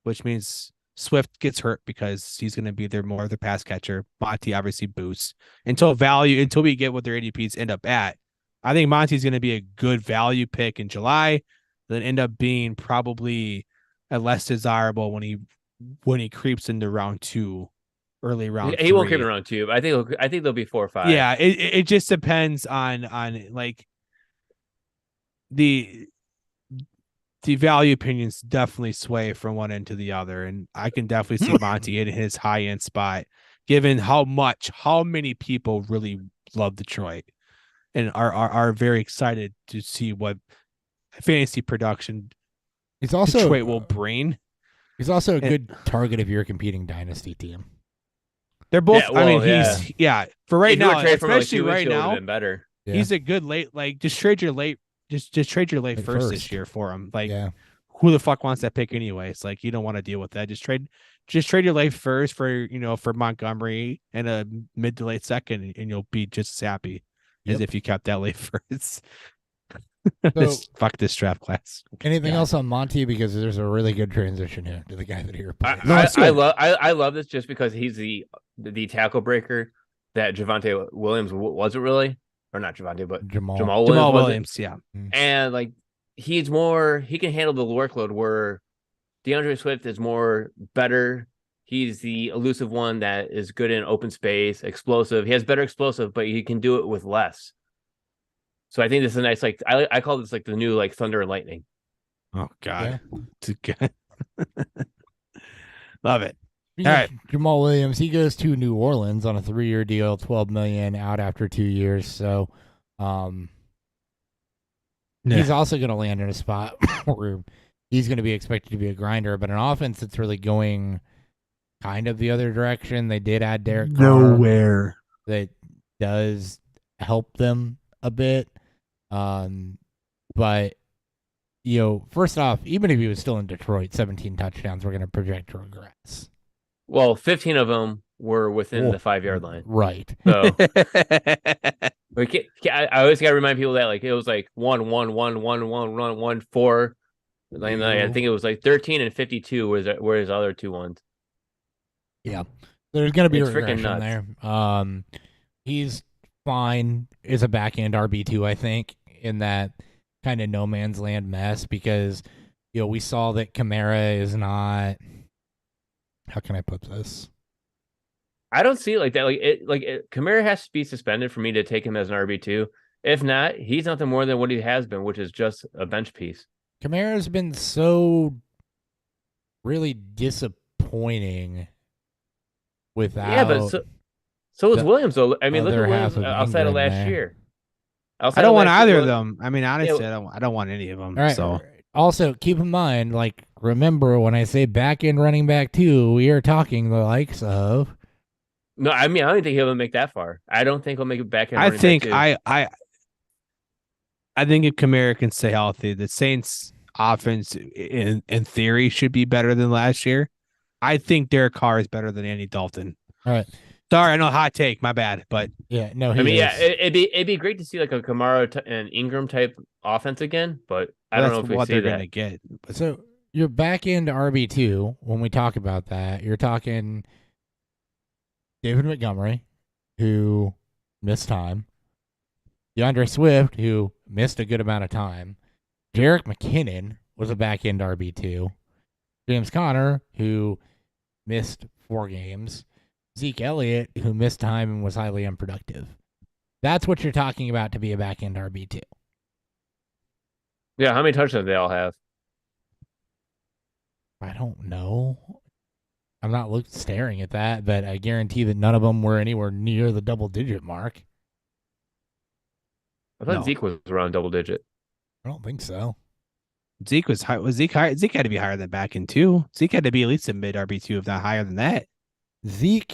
which means Swift gets hurt because he's going to be more of the pass catcher. Monty obviously boosts until we get what their ADPs end up at. I think Monty's going to be a good value pick in July, then end up being probably a less desirable when he creeps into round 2, early round. He 3. won't creep in round 2. But I think they'll be 4 or 5. Yeah, it just depends on like the value opinions definitely sway from one end to the other, and I can definitely see Monty in his high end spot, given how many people really love Detroit and are very excited to see what fantasy production He's also Detroit will bring. He's also a good target if you're a competing dynasty team. They're both. Yeah, well, he's for right If you were now, traded from, like, especially 2 weeks right ago, it would've now. been better. Yeah. He's a good late. Like, just trade your late. Just trade your late Late first first. this year for him. Like, Yeah. who the fuck wants that pick anyways? Like, you don't want to deal with that. Just trade your late first for Montgomery and a mid to late second, and you'll be just as happy as if you kept that late first. Fuck this draft class. Anything else on Monty? Because there's a really good transition here to the guy that he replaced. I love this just because he's the tackle breaker that Javonte Williams wasn't really, or not Javonte, but Jamal. Jamal Jamal Williams. Williams, yeah. And like he can handle the workload where DeAndre Swift is better. He's the elusive one that is good in open space, explosive. He has better explosive, but he can do it with less. So I think this is a nice, like I call this like the new like thunder and lightning. Oh God, it's good. Love it. Speaking All of right. Jamal Williams, he goes to New Orleans on a 3-year deal, $12 million, out after 2 years. So, he's also going to land in a spot where he's going to be expected to be a grinder, but an offense that's really going kind of the other direction. They did add Derek Carr. Nowhere. That does help them a bit. But, first off, even if he was still in Detroit, 17 touchdowns, we're going to project to regress. Well, 15 of them were within the 5-yard line. Right. So I always got to remind people that it was 1, 1, 1, 1, 1, 1, 1, 4. I think it was 13 and 52 were his other 2 ones. Yeah. There's going to be a It's freaking regression there. He's fine as a back end RB2, I think, in that kind of no man's land mess because, we saw that Kamara is not. How can I put this? I don't see it like that. Kamara has to be suspended for me to take him as an RB2. If not, he's nothing more than what he has been, which is just a bench piece. Kamara's been so really disappointing without. Yeah, but so was Williams, though. I mean, look at Williams outside of last year. I don't want either of them. I mean, honestly, I don't want any of them. All right. So also keep in mind, remember when I say back end running back 2, we are talking the likes of. No, I mean, I don't think he'll make that far. I don't think he'll make it back end. I think I think if Kamara can stay healthy, the Saints offense in theory should be better than last year. I think Derek Carr is better than Andy Dalton. All right. Sorry, I know, hot take, my bad, but yeah, no. It'd be great to see a Kamara and Ingram type offense again, but I don't know if we see that. Gonna get. So your back end RB2, when we talk about that, you're talking David Montgomery, who missed time, DeAndre Swift, who missed a good amount of time, Jerick McKinnon was a back end RB2, James Conner, who missed 4 games, Zeke Elliott, who missed time and was highly unproductive. That's what you're talking about to be a back end RB2. Yeah, how many touchdowns do they all have? I don't know. I'm not staring at that, but I guarantee that none of them were anywhere near the double-digit mark. I thought Zeke was around double digit. I don't think so. Zeke was high. Was Zeke higher? Zeke had to be higher than back in 2. Zeke had to be at least a mid RB2, if not higher than that. Zeke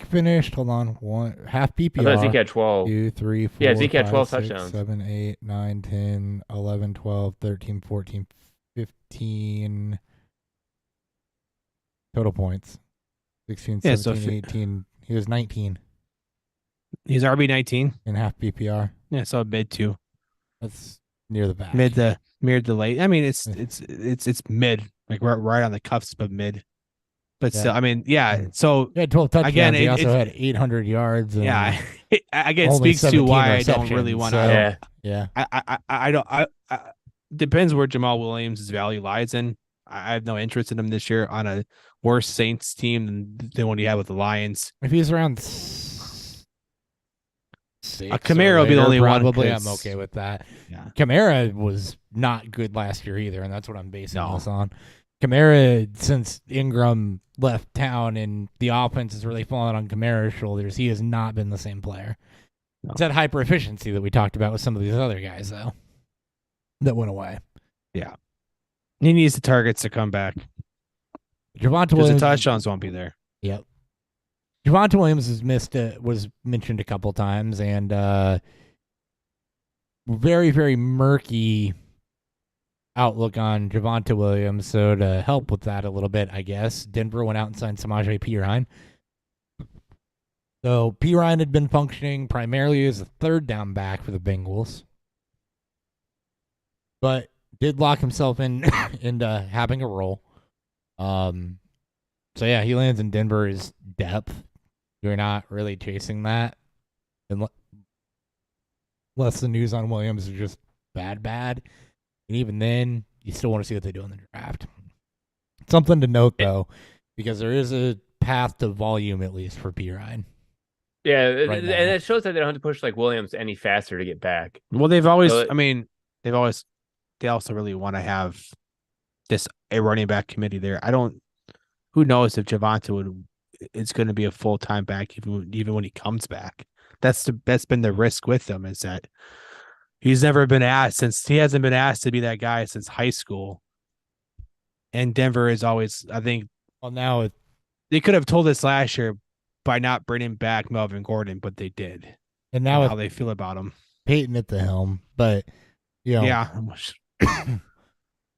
finished. Hold on, half PPR. I thought Zeke had 12. 2, 3, 4. Yeah, Zeke had 5, 12 6, touchdowns. 7, 8, 9, 10, 11, 12, 13, 14, 15. Total points. 16, 17, 18. He was 19. He's RB19 in half PPR. Yeah, so mid 2. That's near the back. Mid to late. I mean, it's mid, right on the cusp of mid. But still, I mean, so he had 12 touchdowns. Again, he also had 800 yards. And again, it speaks to why I don't really want to. Yeah. I don't. Depends where Jamal Williams' value lies in. I have no interest in him this year on a worse Saints team than what he had with the Lions. If he's around 6, Kamara will be the only probably one. I'm okay with that. Yeah. Kamara was not good last year either, and that's what I'm basing this on. Kamara, since Ingram left town and the offense has really fallen on Kamara's shoulders, he has not been the same player. No. It's that hyper efficiency that we talked about with some of these other guys, though, that went away. Yeah. He needs the targets to come back. Javonte Williams, the touchdowns won't be there. Yep. Javonte Williams was mentioned a couple times, and very, very murky outlook on Javonte Williams. So to help with that a little bit, I guess, Denver went out and signed Samaje Perine. So Perine had been functioning primarily as a third down back for the Bengals, but did lock himself into having a role. So yeah, he lands in Denver as depth. You're not really chasing that unless the news on Williams is just bad. And even then, you still want to see what they do in the draft. Something to note, though, because there is a path to volume, at least, for Perine. Yeah, and it shows that they don't have to push Williams any faster to get back. Well, they also really want to have a running back committee there. who knows if Javonte would it's going to be a full-time back even when he comes back. That's been the risk with him, is that he hasn't been asked to be that guy since high school. And Denver is always, I think, Well, now they could have told us last year by not bringing back Melvin Gordon, but they did. and now how they feel about him. Peyton at the helm, but yeah,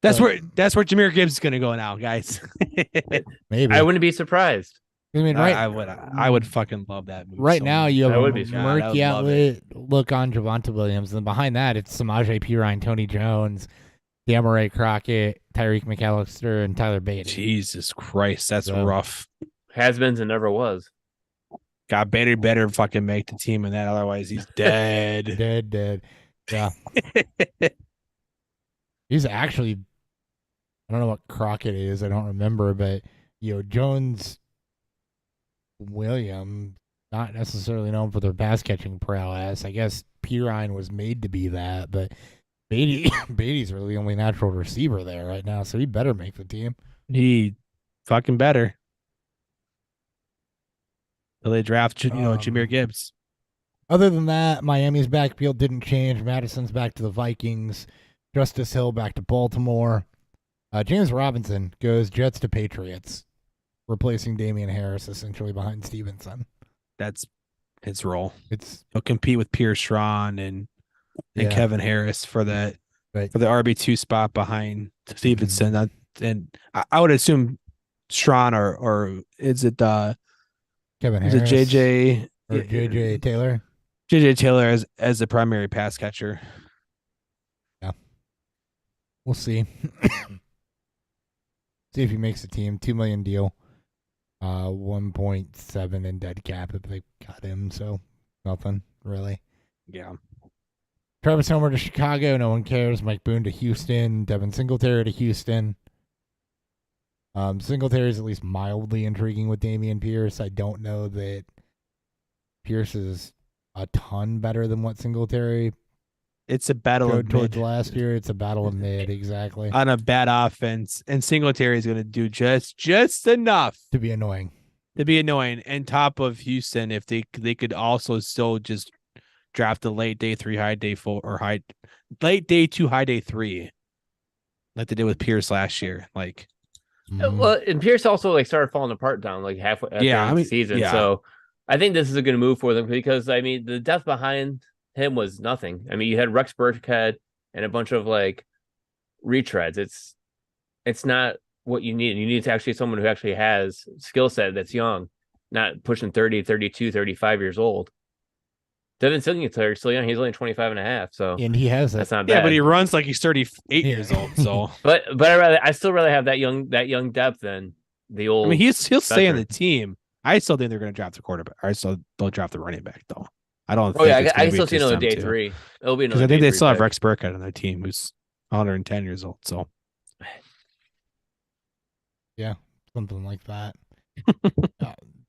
that's where Jahmyr Gibbs is going to go now, guys. maybe I wouldn't be surprised. I mean, I would fucking love that move. Right now, you have a murky outlet look on Javonte Williams, and behind that, it's Samaje Perine, Tony Jones, Damaray Crockett, Tyreek McAllister, and Tyler Beatty. Jesus Christ, that's rough. Has-beens and never was. God, Beatty better fucking make the team in that, otherwise he's dead. dead. Yeah. He's actually, I don't know what Crockett is. I don't remember, but Jones, Williams, not necessarily known for their pass catching prowess. I guess Perine was made to be that, but Beatty's really the only natural receiver there right now, so he better make the team. He fucking better. Will they draft Jahmyr Gibbs? Other than that, Miami's backfield didn't change. Madison's back to the Vikings. Justice Hill back to Baltimore. James Robinson goes Jets to Patriots, replacing Damian Harris essentially behind Stevenson. That's his role. He'll compete with Pierce Strong and Kevin Harris for the RB2 spot behind Stevenson. Mm-hmm. And I would assume Strong or is it Kevin Harris? Is it JJ or JJ Taylor? JJ Taylor as the primary pass catcher. Yeah. We'll see. See if he makes the team. $2 million deal. 1.7 in dead cap if they got him, so nothing really. Yeah. Travis Homer to Chicago, no one cares. Mike Boone to Houston. Devin Singletary to Houston. Singletary is at least mildly intriguing with Dameon Pierce. I don't know that Pierce is a ton better than what Singletary. It's a battle of towards mid. Last year. It's a battle of mid, exactly. On a bad offense, and Singletary is going to do just enough to be annoying. And top of Houston, if they could also still just draft a late day 3, high day 4, or late day 2, high day 3, like they did with Pierce last year. Like, well, and Pierce also started falling apart down halfway at the end of the season. Yeah. So I think this is a good move for them because the depth behind him was nothing. You had Rex Burkhead and a bunch of retreads. It's not what you need. You need to actually someone who actually has skill set that's young, not pushing 30, 32, 35 years old. Devin Singletary is still young. He's only 25 and a half. So and he has that's not bad. Yeah, but he runs like he's 38 years old. So but I still rather have that young depth than the old. he'll stay on the team. I still think they're going to draft the quarterback. I still don't draft the running back though. I don't. Oh yeah, I still see another day 3. It'll be because I think they still have Rex Burkhead on their team, who's 110 years old. So yeah, something like that.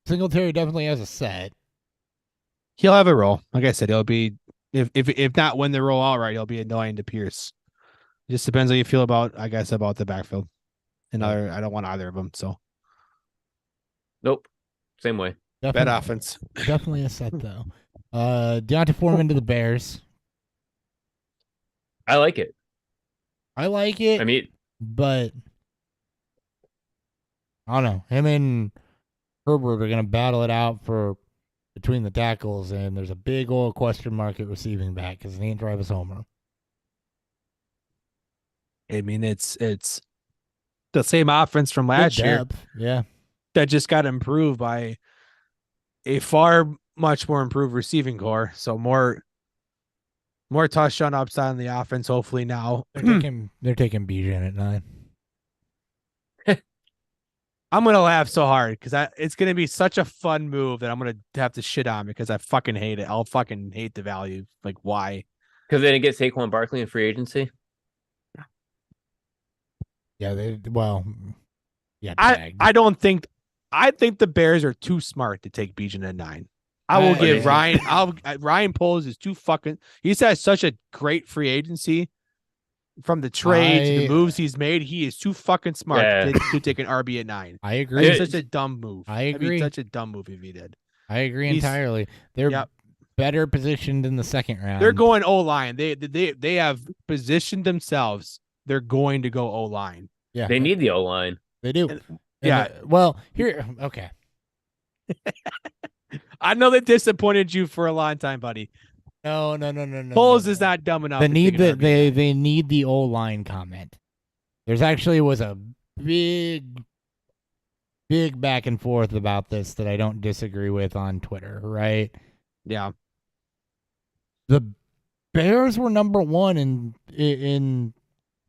Singletary definitely has a set. He'll have a role. Like I said, he'll be if not win the role outright, he'll be annoying to Pierce. It just depends how you feel about the backfield. And I don't want either of them. So nope, same way. Bad offense. Definitely a set though. Deontay Foreman to the Bears. I like it. But I don't know. Him and Herbert are going to battle it out for between the tackles, and there's a big old question mark at receiving back because it ain't Travis Homer. It's the same offense from last year. Yeah. That just got improved by a much more improved receiving core. So more touchdown upside on the offense. Hopefully now they're taking Bijan at 9. I'm gonna laugh so hard because it's gonna be such a fun move that I'm gonna have to shit on because I fucking hate it. I'll fucking hate the value. Like why? Because they didn't get Saquon Barkley in free agency. Yeah, I don't think. I think the Bears are too smart to take Bijan at 9. I will give Ryan. Ryan Poles is too fucking. He's had such a great free agency from the trades, the I- moves he's made. He is too fucking smart Yeah. to take an RB at 9. I That'd agree. be such a dumb move. I That'd be agree. such a dumb move if he did. I agree He's- entirely. They're Yep. better positioned in the second round. They're going O-line. They have positioned themselves. They're going to go O-line. Yeah, They need the O line. They do. And- And, yeah. well, here. Okay. I know they disappointed you for a long time, buddy. No. Foles no. is not dumb enough. They to need take an the RB9. they need the O line comment. There's actually was a big back and forth about this that I don't disagree with on Twitter. Right. Yeah. The Bears were number 1 in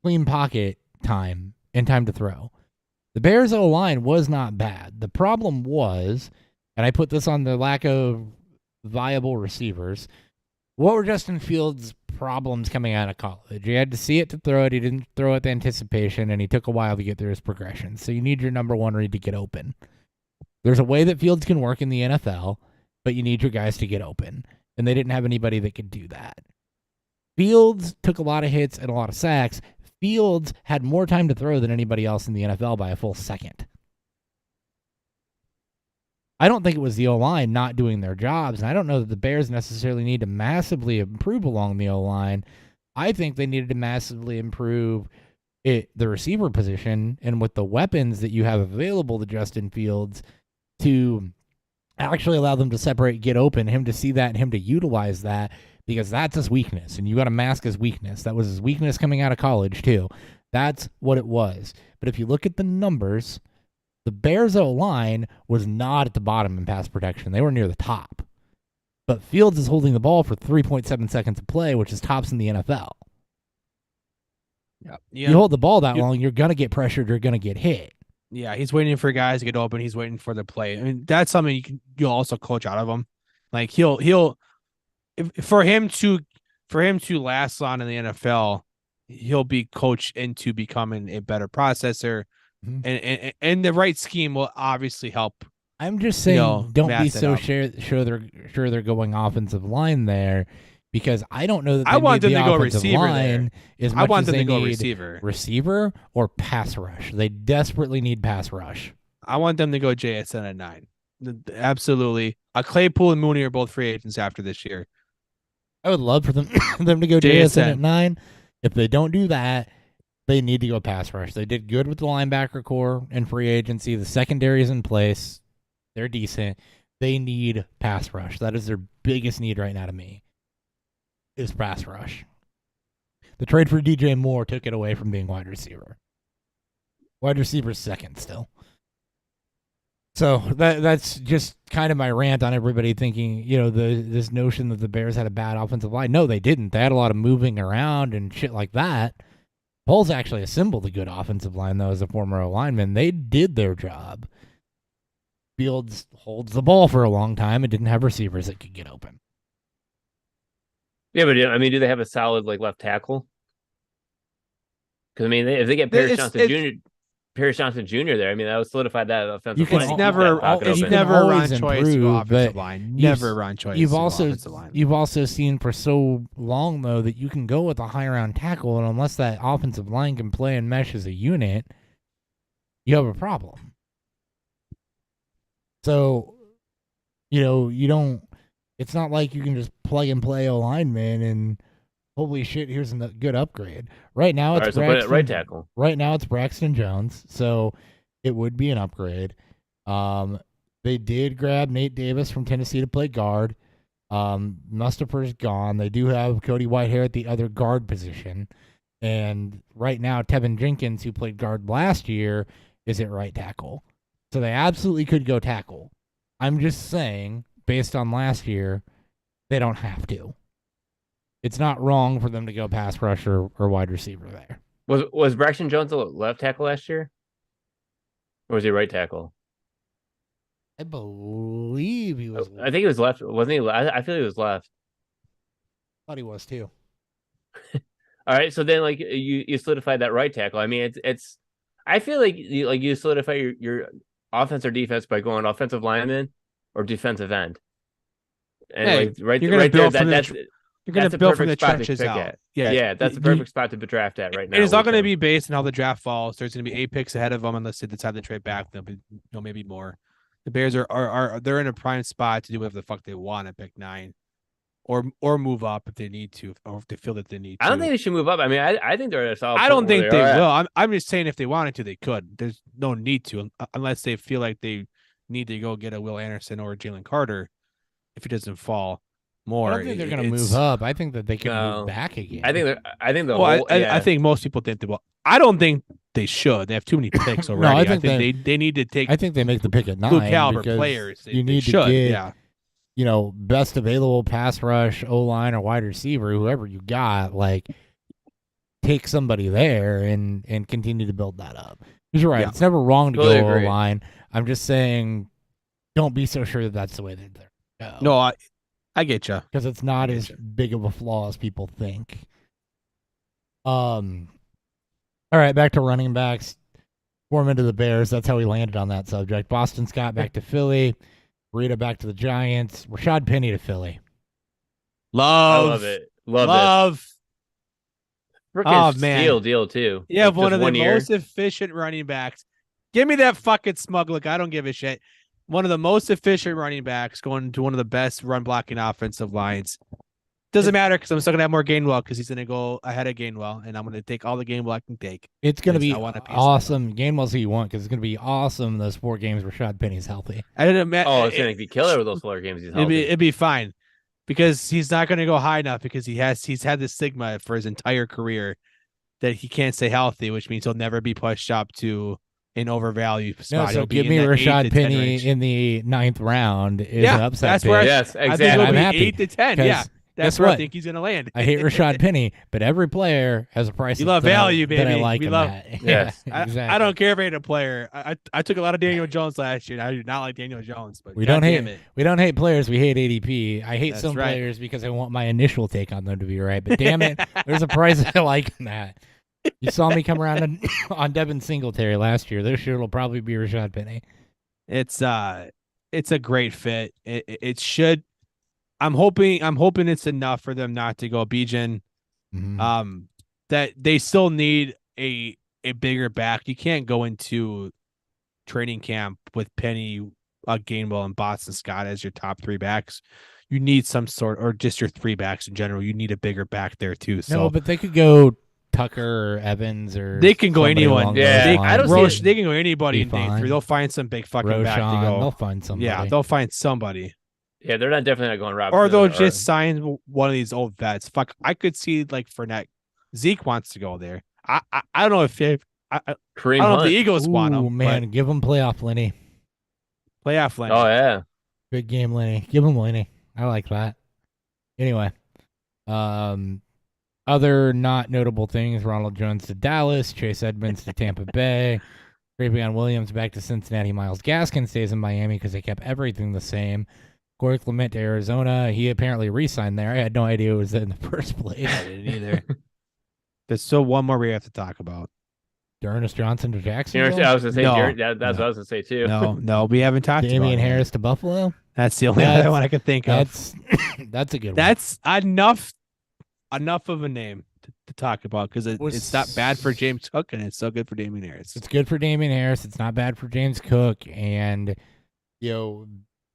clean pocket time and time to throw. The Bears O line was not bad. The problem was, and I put this on the lack of viable receivers. What were Justin Fields' problems coming out of college? He had to see it to throw it. He didn't throw it to anticipation, and he took a while to get through his progression. So you need your number 1 read to get open. There's a way that Fields can work in the NFL, but you need your guys to get open. And they didn't have anybody that could do that. Fields took a lot of hits and a lot of sacks. Fields had more time to throw than anybody else in the NFL by a full second. I don't think it was the O-line not doing their jobs, and I don't know that the Bears necessarily need to massively improve along the O-line. I think they needed to massively improve the receiver position, and with the weapons that you have available to Justin Fields to actually allow them to separate, get open, him to see that, and him to utilize that, because that's his weakness, and you got to mask his weakness. That was his weakness coming out of college, too. That's what it was. But if you look at the numbers, the Bears O-line was not at the bottom in pass protection. They were near the top. But Fields is holding the ball for 3.7 seconds of play, which is tops in the NFL. Yeah. You hold the ball that long, you're going to get pressured, you're going to get hit. Yeah, he's waiting for guys to get open. He's waiting for the play. I mean, that's something you'll also coach out of him. Like for him to last on in the NFL, he'll be coached into becoming a better processor, and the right scheme will obviously help. I'm just saying, don't be mask it so up. sure they're going offensive line there, because I don't know that they I want need them the to go offensive receiver line as I much want as them they to go need receiver. or pass rush. They desperately need pass rush. I want them to go JSN at 9. Absolutely. Claypool and Mooney are both free agents after this year. I would love for them them to go JSN at JSN. 9. If they don't do that, they need to go pass rush. They did good with the linebacker core and free agency. The secondary is in place. They're decent. They need pass rush. That is their biggest need right now to me, is pass rush. The trade for DJ Moore took it away from being wide receiver. Wide receiver's second still. So that's just kind of my rant on everybody thinking, this notion that the Bears had a bad offensive line. No, they didn't. They had a lot of moving around and shit like that. Poles actually assembled a good offensive line, though, as a former O-lineman. They did their job. Fields holds the ball for a long time and didn't have receivers that could get open. Yeah, but I mean, do they have a solid left tackle? Because I mean, if they get Paris Johnson Jr. there, I mean, that would solidify that offensive You can line. al- It's you can never Ron always Choice to go improve, offensive but line. you've- Never Ron Choice. You've to go also offensive line. you've also seen for so long, though, that you can go with a high round tackle, and unless that offensive line can play and mesh as a unit, you have a problem. So, you don't. It's not like you can just plug and play a lineman and holy shit, here's a good upgrade. Right now, it's All right, so put it at right tackle. Right now, it's Braxton Jones, so it would be an upgrade. They did grab Nate Davis from Tennessee to play guard. Mustapher's gone. They do have Cody Whitehair at the other guard position. And right now, Tevin Jenkins, who played guard last year, is at right tackle. So they absolutely could go tackle. I'm just saying, based on last year, they don't have to. It's not wrong for them to go pass rush or wide receiver there. Was Braxton Jones a left tackle last year? Or was he right tackle? I believe he was. I think he was left. Wasn't he? I feel he was left. Thought he was too. All right, so then you solidified that right tackle. I mean, it's. I feel like you solidify your offense or defense by going offensive lineman or defensive end. And Hey, right you're gonna there, build from that's You're going that's to the build from the perfect spot to trenches pick out. at. Yeah, Yeah, that's the perfect spot to draft at right now. And it's all with going to him. be based on how the draft falls. There's going to be 8 picks ahead of them unless they decide to trade back. There'll be maybe more. The Bears are they're in a prime spot to do whatever the fuck they want at pick 9, or move up if they need to, or if they feel that they need to. I don't think they should move up. I mean, I think they're at a solid. I don't point where think they are at. will. I'm just saying if they wanted to, they could. There's no need to unless they feel like they need to go get a Will Anderson or a Jalen Carter if he doesn't fall more. I don't think they're going to move up. I think that they can No. move back again. I think the Well, whole. I think most people think they will. I don't think they should. They have too many picks already. I think they need to take I think they make the pick at 9 blue caliber because players. you need to get best available pass rush, O-line, or wide receiver, whoever you got, like take somebody there and continue to build that up. Because you're right, Yeah. it's never wrong to Totally go agree. O-line. I'm just saying, don't be so sure that that's the way that they're going to go. No, I get you. Because it's not I as getcha. big of a flaw as people think. All right, back to running backs. Foreman to the Bears. That's how we landed on that subject. Boston Scott back to Philly. Rita back to the Giants. Rashad Penny to Philly. I Love love it. Love Freaking it. Freaking steal deal too. You have Like, one just of the 1 year. most efficient running backs. Give me that fucking smug look. I don't give a shit. One of the most efficient running backs going to one of the best run blocking offensive lines. Doesn't matter because I'm still going to have more Gainwell because he's going to go ahead of Gainwell, and I'm going to take all the Gainwell I can take. It's going to Yes, be I want a piece of awesome. Gainwell's who you want because it's going to be awesome those 4 games Rashad Penny's healthy. I didn't imagine. Oh, it's gonna be killer with those 4 games. He's healthy. It'd be fine because he's not going to go high enough because he's had this stigma for his entire career that he can't stay healthy, which means he'll never be pushed up to an overvalue spot. No, so He'll be give in me that 8 Rashad to 10 Penny range. in the 9th round is Yeah, an upside that's pick. where Yes, I think exactly. it'll I'm be happy 8 to 10. Yeah, Guess that's where what? I think he's going to land. I hate Rashad Penny, but every player has a price. You love that I- value, that I baby. like We him love- at. Yes. Yeah, exactly. I don't care if I hate a player. I took a lot of Daniel Jones last year. And I do not like Daniel Jones, but We God don't hate damn it. We don't hate players. We hate ADP. I hate That's some right. players because I want my initial take on them to be right. But damn it, there's a price I like in that. You saw me come around on Devin Singletary last year. This year it'll probably be Rashad Penny. It's a great fit. It should. I'm hoping it's enough for them not to go Bijan. Mhm. That they still need a bigger back. You can't go into training camp with Penny, Gainwell, and Boston Scott as your top 3 backs. You need some sort, or just your 3 backs in general. You need a bigger back there too. So No, but they could go Tucker or Evans or they can go somebody anyone. along Yeah, those I don't lines. see They can go anybody Be in day fine. 3. They'll find some big fucking back to Roshan, go. they'll find somebody. Yeah, they'll find somebody. Yeah, they're not definitely not going Rob. Or they'll just sign one of these old vets. Fuck, I could see like Fournette. Zeke wants to go there. I don't know if I Kareem don't know if Hunt. the Eagles want Ooh, him. man, give him playoff Lenny. But playoff Lenny. Oh yeah. Big game Lenny. Give him Lenny. I like that. Anyway, other not notable things: Ronald Jones to Dallas, Chase Edmonds to Tampa Bay, Travion Williams back to Cincinnati. Miles Gaskin stays in Miami because they kept everything the same. Corey Clement to Arizona. He apparently re-signed there. I had no idea it was in the first place. I didn't either. There's still one more we have to talk about. Ernest Johnson to You know, Jacksonville. I was gonna say No. Jared, that's what No. I was gonna say too. No, we haven't talked Damian about it. Harris to Buffalo. That's the only That's- other one I could think of. That's a good one. That's enough of a name to talk about because Was- it's not bad for James Cook and it's so good for Damian Harris. It's good for Damian Harris. It's not bad for James Cook. And,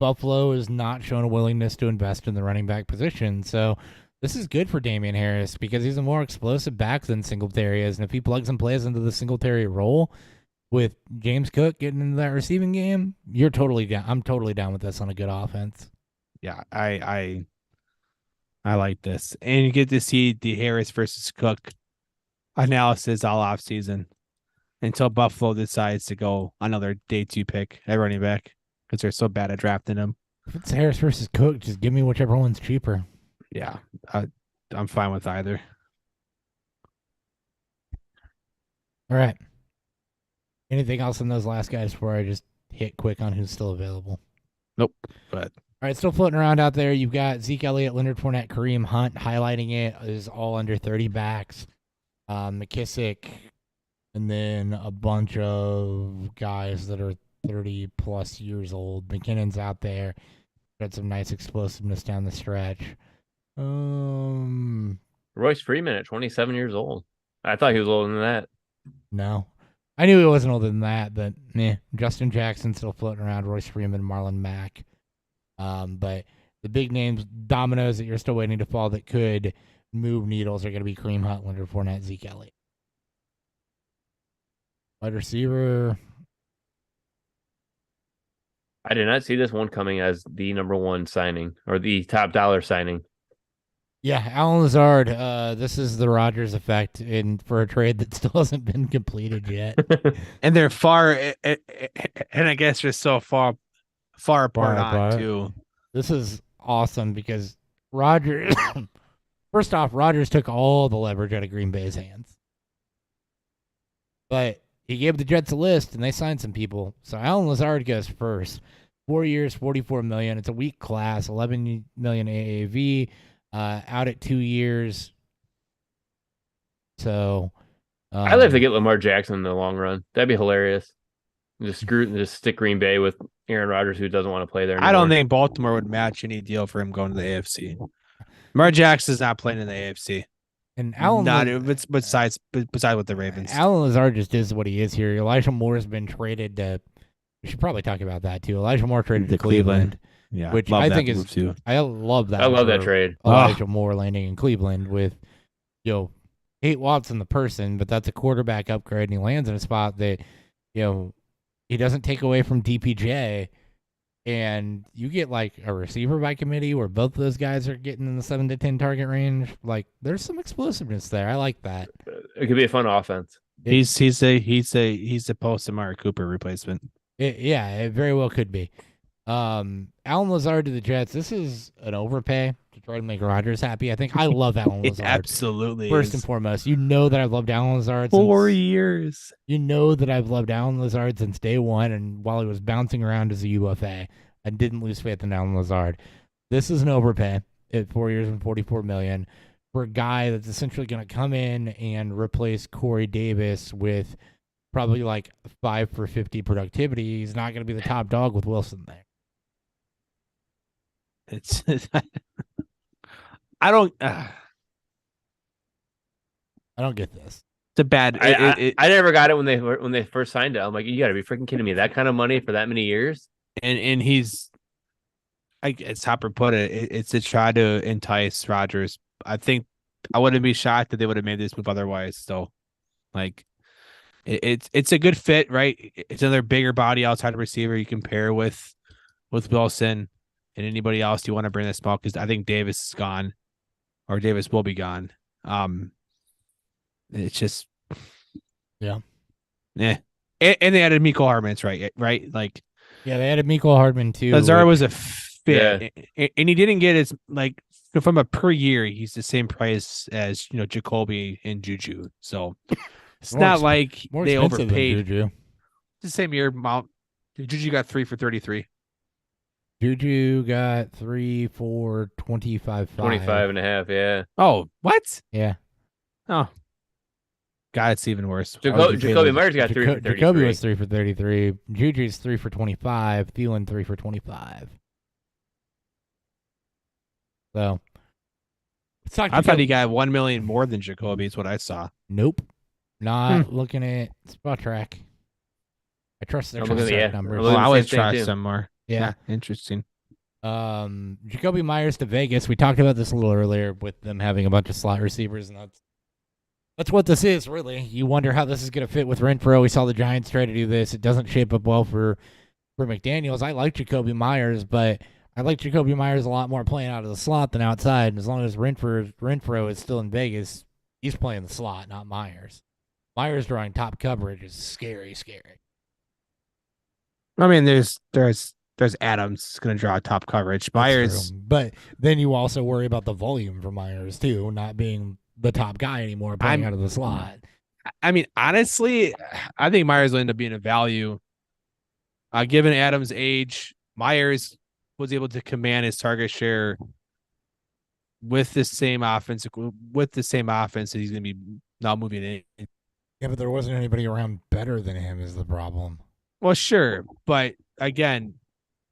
Buffalo has not shown a willingness to invest in the running back position. So this is good for Damian Harris because he's a more explosive back than Singletary is. And if he plugs and plays into the Singletary role with James Cook getting into that receiving game, you're totally down. I'm totally down with this on a good offense. Yeah, I like this. And you get to see the Harris versus Cook analysis all off season until Buffalo decides to go another day 2 pick at running back because they're so bad at drafting him. If it's Harris versus Cook, just give me whichever one's cheaper. Yeah, I'm fine with either. All right. Anything else on those last guys before I just hit quick on who's still available? Nope. But All right, still floating around out there. You've got Zeke Elliott, Leonard Fournette, Kareem Hunt. Highlighting it is all under 30 backs. McKissick, and then a bunch of guys that are 30-plus years old. McKinnon's out there. Got some nice explosiveness down the stretch. Royce Freeman at 27 years old. I thought he was older than that. No. I knew he wasn't older than that, but Justin Jackson still floating around, Royce Freeman, Marlon Mack. But the big names, dominoes that you're still waiting to fall that could move needles are going to be Kareem Hunt, Leonard Fournette, Zeke Elliott. Wide receiver. I did not see this one coming as the number one signing or the top dollar signing. Yeah, Alan Lazard. This is the Rodgers effect for a trade that still hasn't been completed yet. And they're far, and I guess just so far apart on too. This is awesome because Rodgers. First off, Rodgers took all the leverage out of Green Bay's hands, but he gave the Jets a list and they signed some people. So Alan Lazard goes first. 4 years, $44 million. It's a weak class, $11 million AAV. Out at 2 years. So I'd like to get Lamar Jackson in the long run. That'd be hilarious. Just stick Green Bay with Aaron Rodgers, who doesn't want to play there anymore. I don't think Baltimore would match any deal for him going to the AFC. Lamar Jackson's not playing in the AFC. And Alan, besides with the Ravens, Alan Lazard just is what he is here. Elijah Moore has been traded to. We should probably talk about that too. Elijah Moore traded to Cleveland. Yeah, which I think is too. I love that. I love that trade. Elijah Moore landing in Cleveland with, Kate Watson the person, but that's a quarterback upgrade, and he lands in a spot that, he doesn't take away from DPJ, and you get like a receiver by committee where both of those guys are getting in the 7 to 10 target range. Like there's some explosiveness there. I like that. It could be a fun offense. He's a post Amari Cooper replacement. It very well could be. Alan Lazard to the Jets. This is an overpay to try to make Rodgers happy. I think I love Alan Lazard. Absolutely. First and foremost, that I've loved Alan Lazard 4 years. That I've loved Alan Lazard since day one, and while he was bouncing around as a UFA, I didn't lose faith in Alan Lazard. This is an overpay at 4 years and $44 million for a guy that's essentially going to come in and replace Corey Davis with probably like 5 for 50 productivity. He's not going to be the top dog with Wilson there. It's I don't get this. It's a bad. I never got it when they first signed it. I'm like, you got to be freaking kidding me! That kind of money for that many years. And he's, as Hopper put it, it's to try to entice Rodgers. I think I wouldn't be shocked that they would have made this move otherwise. So, like, it's a good fit, right? It's another bigger body outside receiver you can pair with Wilson. And anybody else you want to bring this small, because I think Davis is gone, or Davis will be gone. It's just, yeah. And they added Mecole Hardman, right? Like, yeah, they added Mecole Hardman too. Lazard was a fit, and he didn't get his from a per year. He's the same price as Jacoby and Juju, so it's not like they overpaid. Juju. It's the same year amount. Juju got 3 for 33. Juju got 3 for 25. 25 and a half, yeah. Oh, what? Yeah. Oh. God, it's even worse. Jacoby Myers got 3 for 33. Jacoby was 3 for 33. Juju's 3 for 25. Thielen 3 for 25. So. I thought he got 1 million more than Jacoby, is what I saw. Nope. Not looking at Spot Track. I trust their numbers. I would try some more. Yeah. Interesting. Jacoby Myers to Vegas. We talked about this a little earlier with them having a bunch of slot receivers, and that's what this is, really. You wonder how this is going to fit with Renfro. We saw the Giants try to do this. It doesn't shape up well for McDaniels. I like Jacoby Myers, but I like Jacoby Myers a lot more playing out of the slot than outside. And as long as Renfro is still in Vegas, he's playing the slot, not Myers. Myers drawing top coverage is scary. I mean, there's Adams going to draw top coverage. Myers, but then you also worry about the volume for Myers too, not being the top guy anymore, playing out of the slot. I mean, honestly, I think Myers will end up being a value. Given Adams' age, Myers was able to command his target share with the same offense that he's going to be now moving in. Yeah, but there wasn't anybody around better than him is the problem. Well, sure, but again,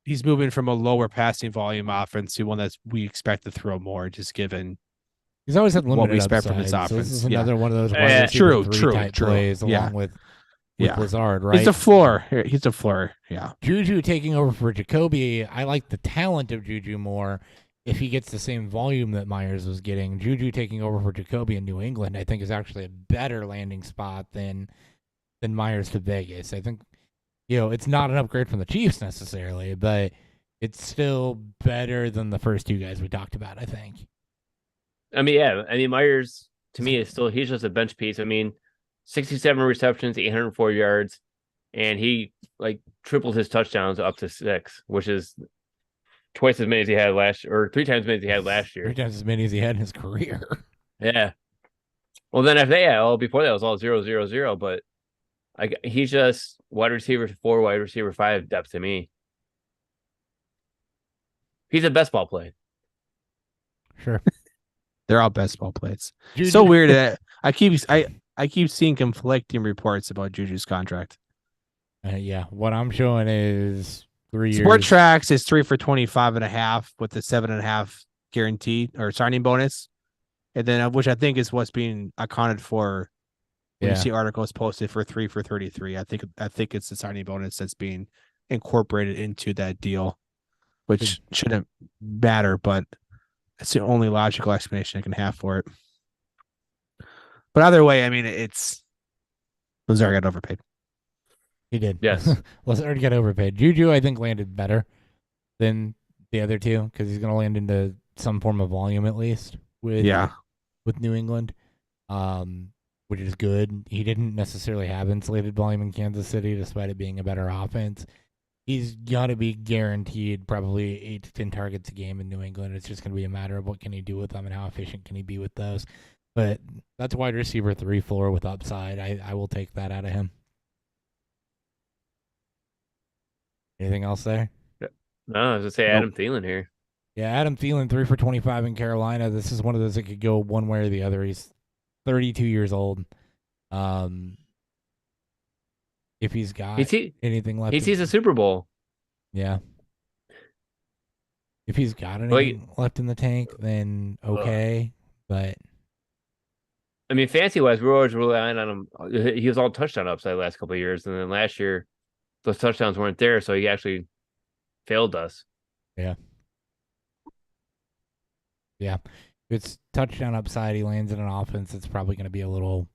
he's moving from a lower passing volume offense to one that we expect to throw more, just given He's always had what limited we expect from upside. his So this offense. is Yeah. another one of those wide Yeah. receiver three type True. plays Yeah. along with Yeah. Lazard, right? He's a floor. He's a floor. Yeah. Juju taking over for Jacoby. I like the talent of Juju more. If he gets the same volume that Myers was getting, Juju taking over for Jacoby in New England, I think is actually a better landing spot than Myers to Vegas. I think, it's not an upgrade from the Chiefs necessarily, but it's still better than the first two guys we talked about, I think. I mean, yeah. I mean, Myers to me is still he's just a bench piece. I mean, 67 receptions, 804 yards, and he like tripled his touchdowns up to 6, which is twice as many as he had last year, or 3 times as many as he had last year. 3 times as many as he had in his career. Yeah. Well, then after that, before that was all 0-0-0, but he's just wide receiver 4, wide receiver 5 depth to me. He's a best ball play. Sure. They're all best ball plays. Juju. So weird that I keep seeing conflicting reports about Juju's contract. Yeah, what I'm showing is 3 years. Sport Tracks is 3 for 25.5 with the 7.5 guaranteed or signing bonus, and then which I think is what's being accounted for. When you see articles posted for 3 for 33, I think it's the signing bonus that's being incorporated into that deal, which shouldn't matter, but it's the only logical explanation I can have for it. But either way, I mean, it's Lazard got overpaid. He did. Yes. Lazard got overpaid. Juju, I think, landed better than the other two because he's going to land into some form of volume at least with New England, which is good. He didn't necessarily have insulated volume in Kansas City despite it being a better offense. He's got to be guaranteed probably 8 to 10 targets a game in New England. It's just going to be a matter of what can he do with them and how efficient can he be with those. But that's wide receiver 3 floor with upside. I will take that out of him. Anything else there? No, I was going to say Adam Thielen here. Yeah, Adam Thielen, 3 for 25 in Carolina. This is one of those that could go one way or the other. He's 32 years old. If he's got anything left. He sees a Super Bowl. Yeah. If he's got anything left in the tank, then okay. But I mean, fancy-wise, we're always relying on him. He was all touchdown upside the last couple of years, and then last year, those touchdowns weren't there, so he actually failed us. Yeah. Yeah. If it's touchdown upside, he lands in an offense that's probably going to be a little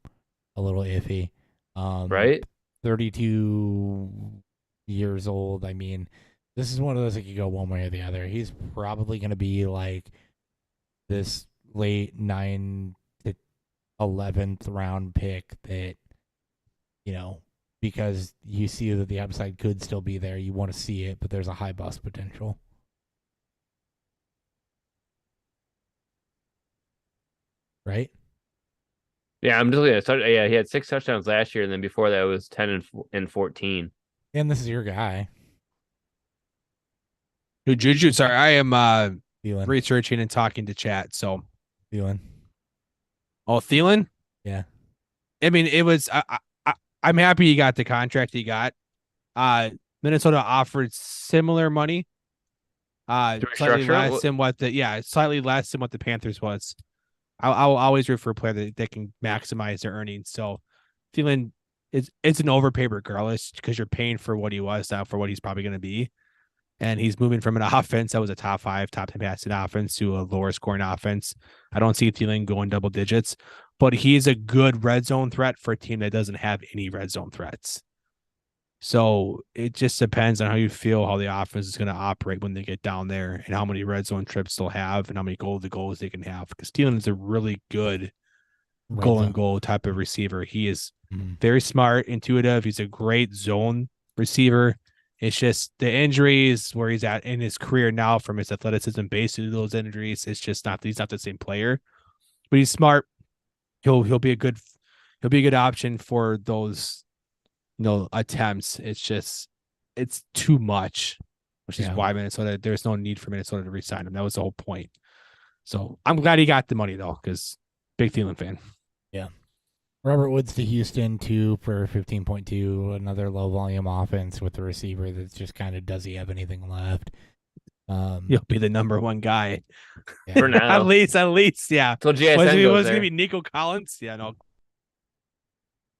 iffy. Right? 32 years old. I mean, this is one of those that could go one way or the other. He's probably going to be like this late 9th to 11th round pick that, because you see that the upside could still be there. You want to see it, but there's a high bust potential. Right? Yeah, I'm just looking at. Yeah, he had 6 touchdowns last year, and then before that it was 10 and 14. And this is your guy. Juju. Sorry, I am Thielen. researching and talking to chat. So Thielen. Oh, Thielen? Yeah. I mean, it was. I'm happy he got the contract he got. Minnesota offered similar money. Slightly less than what the Panthers was. I'll always root for a player that can maximize their earnings. So Thielen, it's an overpay regardless because you're paying for what he was, not for what he's probably going to be. And he's moving from an offense that was a top 5, top 10 passing offense to a lower scoring offense. I don't see Thielen going double digits, but he's a good red zone threat for a team that doesn't have any red zone threats. So it just depends on how you feel, how the offense is going to operate when they get down there and how many red zone trips they'll have and how many goals they can have. Because Thielen is a really good goal type of receiver. He is very smart, intuitive. He's a great zone receiver. It's just the injuries where he's at in his career now from his athleticism based on those injuries. It's just he's not the same player, but he's smart. He'll be a good option for those attempts. It's too much, which is why there's no need for Minnesota to re-sign him. That was the whole point. So I'm glad he got the money though, because big Thielen fan. Yeah. Robert Woods to Houston, 2 for 15.2. Another low volume offense with a receiver that's just kind of, does he have anything left? He'll be the number one guy. Yeah. For now. at least, yeah. Till JSN Was it goes going to there. be Nico Collins? Yeah, no.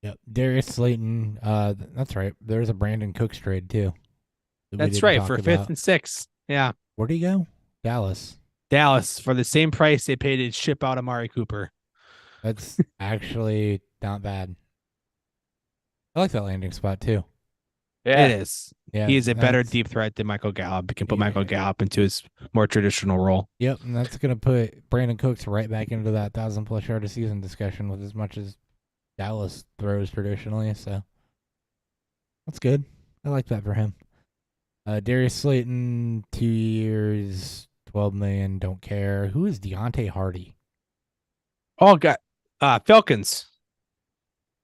Yep. Darius Slayton. That's right. There's a Brandon Cooks trade too. That's right, for 5th and 6th. Yeah. Where'd he go? Dallas. Dallas, for the same price they paid to ship out Amari Cooper. That's actually not bad. I like that landing spot too. Yeah. It is. Yeah, He is a better that's- deep threat than Michael Gallup. He can put Yeah. Michael Gallup into his more traditional role. Yep, and that's gonna put Brandon Cooks right back into that 1,000+ yard a season discussion with as much as Dallas throws traditionally. So that's good. I like that for him. Darius Slayton, 2 years, $12 million. Don't care. Who is Deontay Hardy? Oh, God. Falcons.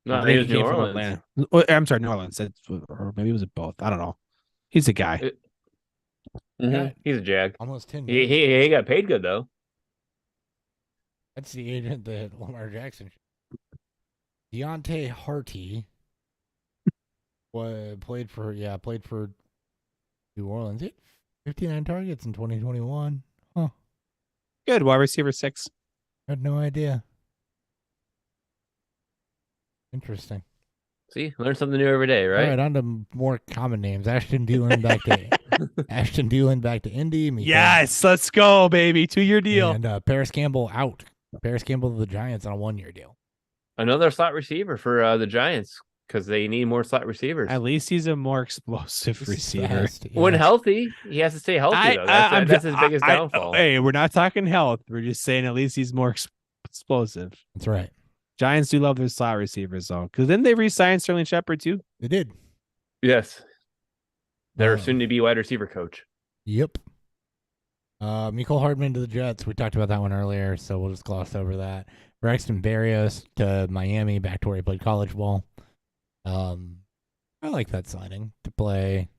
No, I he think was he New came from Orleans. Atlanta. Oh, I'm sorry, New Orleans. Or maybe it was both. I don't know. He's a guy. Mhm. Yeah. He's a jag. Almost 10 He, million. he got paid good though. That's the agent that Lamar Jackson. Deontay Hardy played for New Orleans. He had 59 targets in 2021. Good. Wide receiver 6. Had no idea. Interesting. See, learn something new every day, right? All right, on to more common names. Ashton Dulin back to Indy. Mikael- Yes, let's go, baby. 2-year deal. And Paris Campbell out. Paris Campbell to the Giants on a 1-year deal. Another slot receiver for the Giants because they need more slot receivers. At least he's a more explosive This is receiver. fast, When yeah. healthy, he has to stay healthy though. That's his biggest downfall. Hey, we're not talking health. We're just saying at least he's more explosive. That's right. Giants do love their slot receivers, though. Because then they re-signed Sterling Shepard, too. They did. Yes. They're Uh, soon to be wide receiver coach. Yep. Mecole Hardman to the Jets. We talked about that one earlier, so we'll just gloss over that. Braxton Berrios to Miami, back to where he played college ball. I like that signing to play.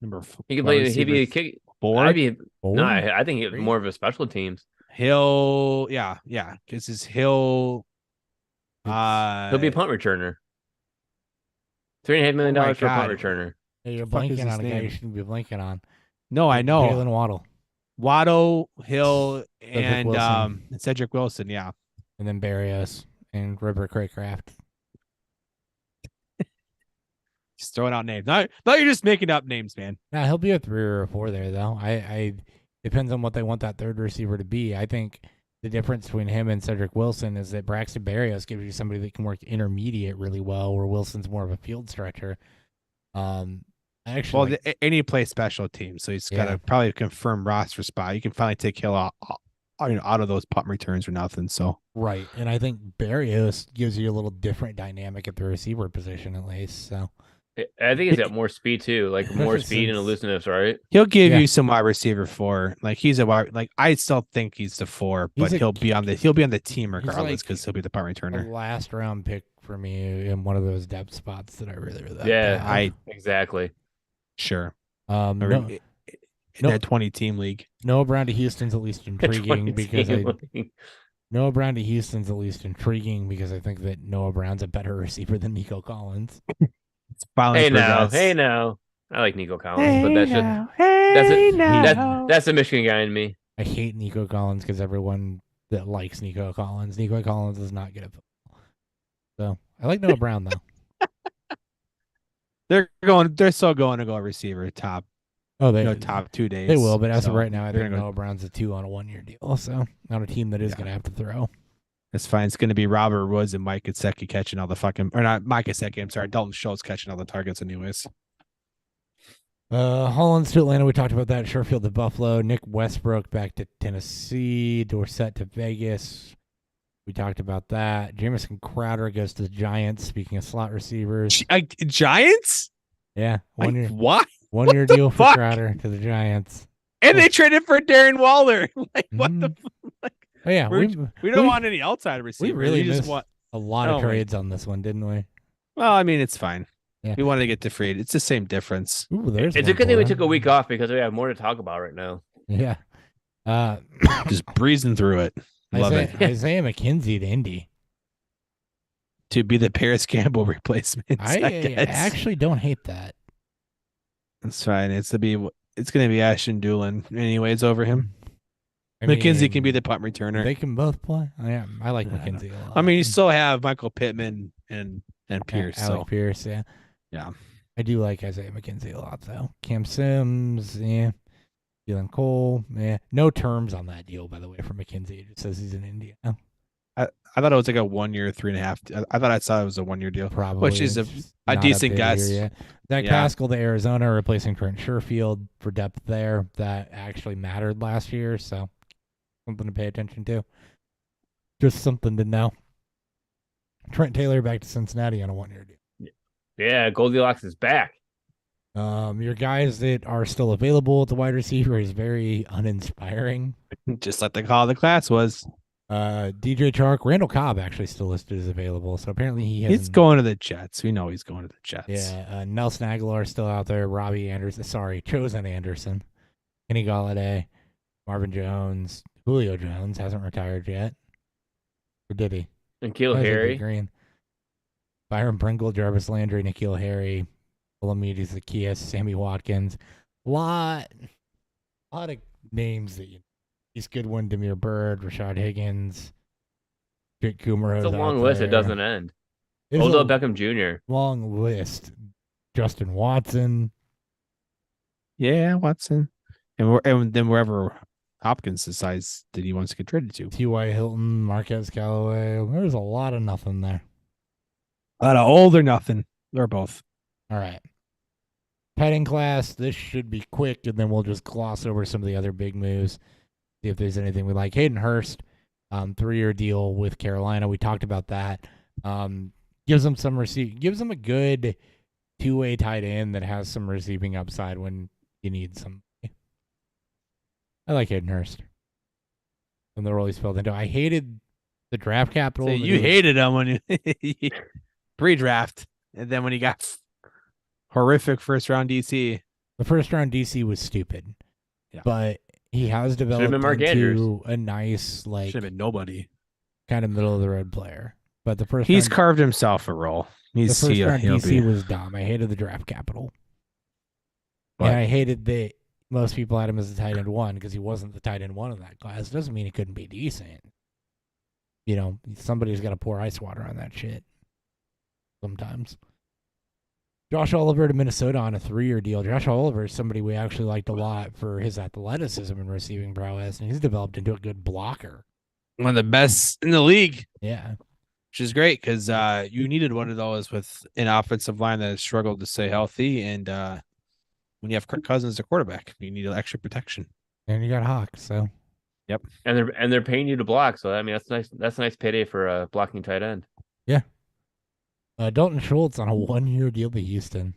Number 4. He can play. He'd be a kick. 4. I'd be, Forward. no, I think he's Three. more of a special teams. Hill. Yeah. Because his Hill. He'll be a punt returner. $3.5 million Oh my for a punt God. returner. Hey, you're fuck is blanking his on a guy name? you shouldn't be blanking on. No, I know. Jalen Waddle. Waddle, Hill, and Wilson. Cedric Wilson. Yeah. And then Berrios and River Craycraft. Just throwing out names. No, you're just making up names, man. Nah, he'll be a 3 or a 4 there, though. I depends on what they want that third receiver to be. I think the difference between him and Cedric Wilson is that Braxton Berrios gives you somebody that can work intermediate really well, where Wilson's more of a field stretcher. Actually, Any play special teams, so he's got Yeah. to probably confirm roster spot. You can finally take Hill out of those punt returns or nothing. So right, and I think Berrios gives you a little different dynamic at the receiver position, at least. So I think he's got more speed too, like more Especially speed and since- elusiveness, right? he'll give Yeah. you some wide receiver 4. Like he's a wide. Like I still think he's the 4, but He's a- he'll be on the team regardless like because he'll be the punt a returner. last round pick for me in one of those depth spots that I really Yeah, have. Exactly. Sure. No, In that 20 team league. Noah Brown to Houston's at least intriguing because Noah Brown to Houston's at least intriguing because I think that Noah Brown's a better receiver than Nico Collins. It's finally Hey now. I like Nico Collins, but that's the Michigan guy in me. I hate Nico Collins because everyone that likes Nico Collins is not good at football. So I like Noah Brown though. They're still going to go receiver top. Oh, they Top 2 days. They will, but as of So right now, I they're think gonna go- Noah Brown's a 2 on a 1-year deal. So not a team that is Yeah. going to have to throw. That's fine. It's going to be Robert Woods and Mike Gesicki catching all the fucking, or not Mike Gesicki. I'm sorry, Dalton Schultz catching all the targets, anyways. Hollins to Atlanta. We talked about that. Sherfield to Buffalo. Nick Westbrook back to Tennessee. Dorsett to Vegas. We talked about that. Jamison Crowder goes to the Giants. Speaking of slot receivers, Giants? yeah, Like, 1-year what? 1-year the deal for fuck? Crowder to the Giants. And they traded for Darren Waller. Like, what the? Oh yeah, We're- we We don't want any outside receivers. really just missed want. a lot Oh of my- trades on this one, didn't we? Well, I mean, it's fine. Yeah. We wanted to get to free. It's the same difference. Ooh, there's It's one a good thing we for took a him. week off because we have more to talk about right now. Yeah. Just breezing through it. Love Isaiah, it. Isaiah McKenzie to Indy. to be the Paris Campbell replacement. I guess. actually don't hate that. That's fine. It's going to be Ashton Doolin anyways over him. I McKenzie can be mean, the punt returner. They can both play. I like McKenzie a lot. I mean, you still have Michael Pittman and Pierce. Alec Pierce, yeah. Yeah. I do like Isaiah McKenzie a lot, though. Cam Sims, yeah. Dylan Cole, yeah. No terms on that deal, by the way, for McKenzie. It just says he's in India. I thought it was like a 1 year, 3.5. I thought I saw it was a 1 year deal. Probably. Which is a not decent big guess. Here, yeah. Zach Pascal to Arizona, replacing Trent Sherfield for depth there. That actually mattered last year, so something to pay attention to. Just something to know. Trent Taylor back to Cincinnati on a 1 year deal. Yeah, Goldilocks is back. Your guys that are still available at the wide receiver is very uninspiring. Just like the call of the class was. DJ Chark, Randall Cobb actually still listed as available, so apparently he's going to the Jets. We know he's going to the Jets. Yeah, Nelson Aguilar is still out there. Chosen Anderson, Kenny Galladay, Marvin Jones, Julio Jones hasn't retired yet. Or did he? N'Keal Harry. Green. Byron Pringle, Jarvis Landry, N'Keal Harry, Olamide Zacchaeus, Sammy Watkins. Lot of names that you know. East Goodwin, Demir Bird, Rashad Higgins, Jake Kumaro. It's a long list. It doesn't end. Odell Beckham Jr. Long list. Justin Watson. Yeah, Watson. And then wherever Hopkins decides that he wants to get traded to. T.Y. Hilton, Marquez Callaway. There's a lot of nothing there. A lot of old or nothing. Or both. All right. Petting class. This should be quick, and then we'll just gloss over some of the other big moves. See if there's anything we like. Hayden Hurst, 3-year deal with Carolina. We talked about that. Gives them some gives them a good two-way tight end that has some receiving upside when you need some. I like Hayden Hurst. And the role he's filled into. I hated the draft capital. So you hated him when you pre-draft, and then when he got horrific first-round DC. The first-round DC was stupid. Yeah. But he has developed into a nice, like, should have been nobody, kind of middle of the road player. But the first he's carved himself a role. The first round DC was dumb. I hated the draft capital, and I hated that most people had him as a tight end 1 because he wasn't the tight end 1 in that class. Doesn't mean he couldn't be decent. You know, somebody's got to pour ice water on that shit. Sometimes. Josh Oliver to Minnesota on a 3-year deal. Josh Oliver is somebody we actually liked a lot for his athleticism and receiving prowess, and he's developed into a good blocker. One of the best in the league. Yeah. Which is great because you needed one of those with an offensive line that has struggled to stay healthy, and when you have Kirk Cousins as a quarterback, you need extra protection. And you got Hawk, so. Yep. And they're paying you to block, so I mean that's nice. That's a nice payday for a blocking tight end. Yeah. Dalton Schultz on a 1-year deal to Houston.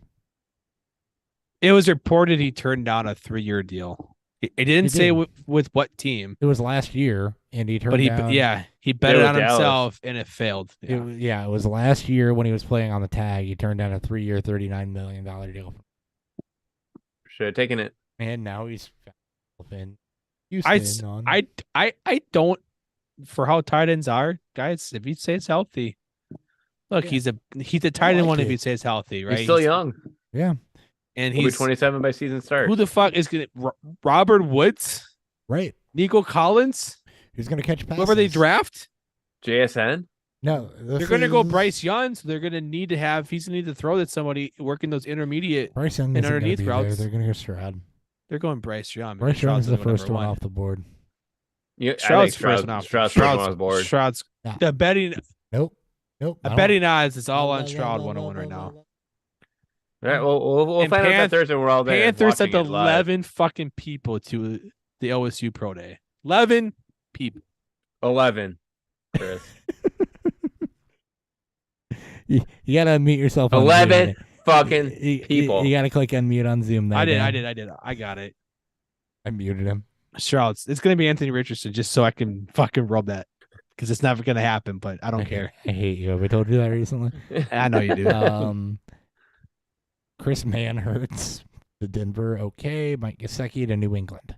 It was reported he turned down a 3-year deal. It didn't say with what team. It was last year, and he turned down. He bet it on himself, and it failed. Yeah. It was last year when he was playing on the tag. He turned down a 3-year, $39 million deal. Should have taken it. And now he's in Houston. I don't, for how tight ends are, guys, if he stays healthy. Look, he's a tight end 1 if he stays healthy, right? He's still young. Yeah. And he'll be 27 by season start. Who the fuck is going to Robert Woods? Right. Nico Collins? Who's going to catch passes? Whoever they draft? JSN? No. They're going to go Bryce Young, so they're going to need to have, he's going to need to throw at somebody working those intermediate Bryce Young and underneath routes. They're going to go Stroud. They're going Bryce Young. Bryce Young's the first one off the board. Yeah, Stroud's first one off the board. Stroud's the betting. Nope. A betting odds is all on Stroud 101 right now. All right, we'll find out that Thursday. We're all there. Panthers sent 11 fucking people to the OSU Pro Day. 11 people. 11, Chris. you gotta unmute yourself. 11 fucking people. You gotta click unmute on Zoom. I did. I got it. I muted him. Stroud. It's gonna be Anthony Richardson just so I can fucking rub that. Because it's never going to happen, but I don't care. I hate you. Have I told you that recently? I know you do. Chris Manhertz to Denver. Okay. Mike Gesicki to New England.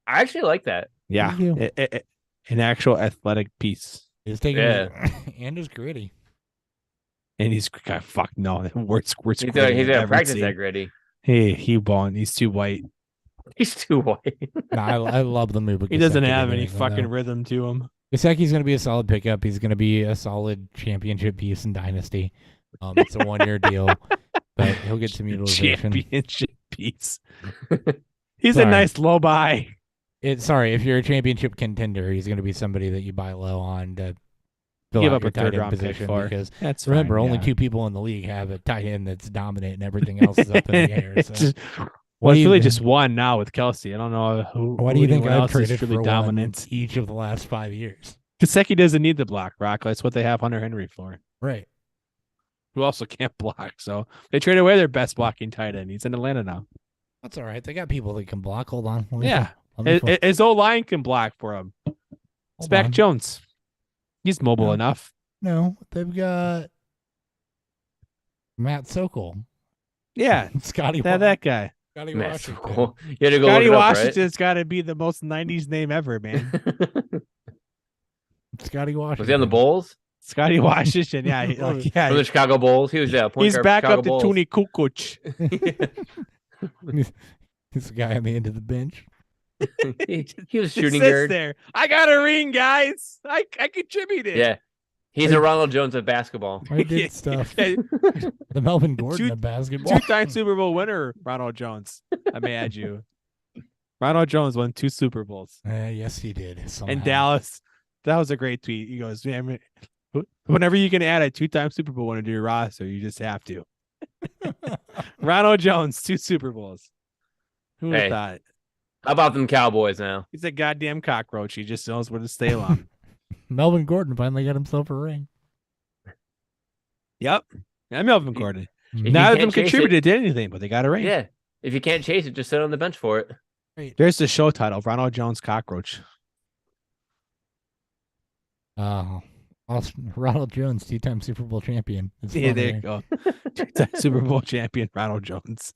I actually like that. Yeah. An actual athletic piece. He's taking it and is gritty. And he's fuck no, worst He's gritty gonna I've ever practice seen. that gritty. Hey, he won't. He's too white. He's too white. No, I love the move. He doesn't have any fucking rhythm to him. Gaseki's going to be a solid pickup. He's going to be a solid championship piece in Dynasty. It's a 1-year deal, but he'll get some utilization. Championship piece. He's Sorry. a nice low buy. Sorry, if you're a championship contender, he's going to be somebody that you buy low on to fill Give out up your a tight third end round pick position for. because That's remember, fine, only yeah. 2 people in the league have a tight end that's dominant and everything else is up in the air. It's So. just- What well, do it's you really think- just one now with Kelsey. I don't know who. Why do you think anyone I've else is traded truly for dominant? one each of the last 5 years? Kaseki doesn't need the block, Rock. That's what they have Hunter Henry for. Right. Who also can't block. So they traded away their best blocking tight end. He's in Atlanta now. That's all right. They got people that can block. Hold on. Yeah. His old line can block for him. It's Mac Jones. He's mobile No. enough. No, they've got Matt Sokol. Yeah. Scotty. That guy. Scotty Man, Washington. so cool. You had to go Scotty look it up, Washington's got to be the most 90s name ever, man. right? Scotty Washington. Was he on the Bulls? Scotty Washington. Yeah. From the Chicago Bulls. He was point He's guard for back Chicago up to Bulls. Tony Kukoc. He's the guy on the end of the bench. he was He shooting sits guard. there. I got a ring, guys. I contributed. Yeah. He's a Ronald Jones of basketball. I did stuff. The Melvin Gordon of basketball. 2-time Super Bowl winner, Ronald Jones. I may add you. Ronald Jones won 2 Super Bowls. Yes, he did. Somehow. And Dallas. That was a great tweet. He goes, man, whenever you can add a 2-time Super Bowl winner to your roster, you just have to. Ronald Jones, 2 Super Bowls. Who would have Hey. thought? How about them Cowboys now? He's a goddamn cockroach. He just knows where to stay long. Melvin Gordon finally got himself a ring. Yep. Yeah, Melvin Gordon. If None you of them can't chase contributed to anything, but they got a ring. Yeah. If you can't chase it, just sit on the bench for it. There's the show title, Ronald Jones Cockroach. Ronald Jones, 2-time Super Bowl champion. It's Yeah, fun, there you right? go. 2-time Super Bowl champion, Ronald Jones.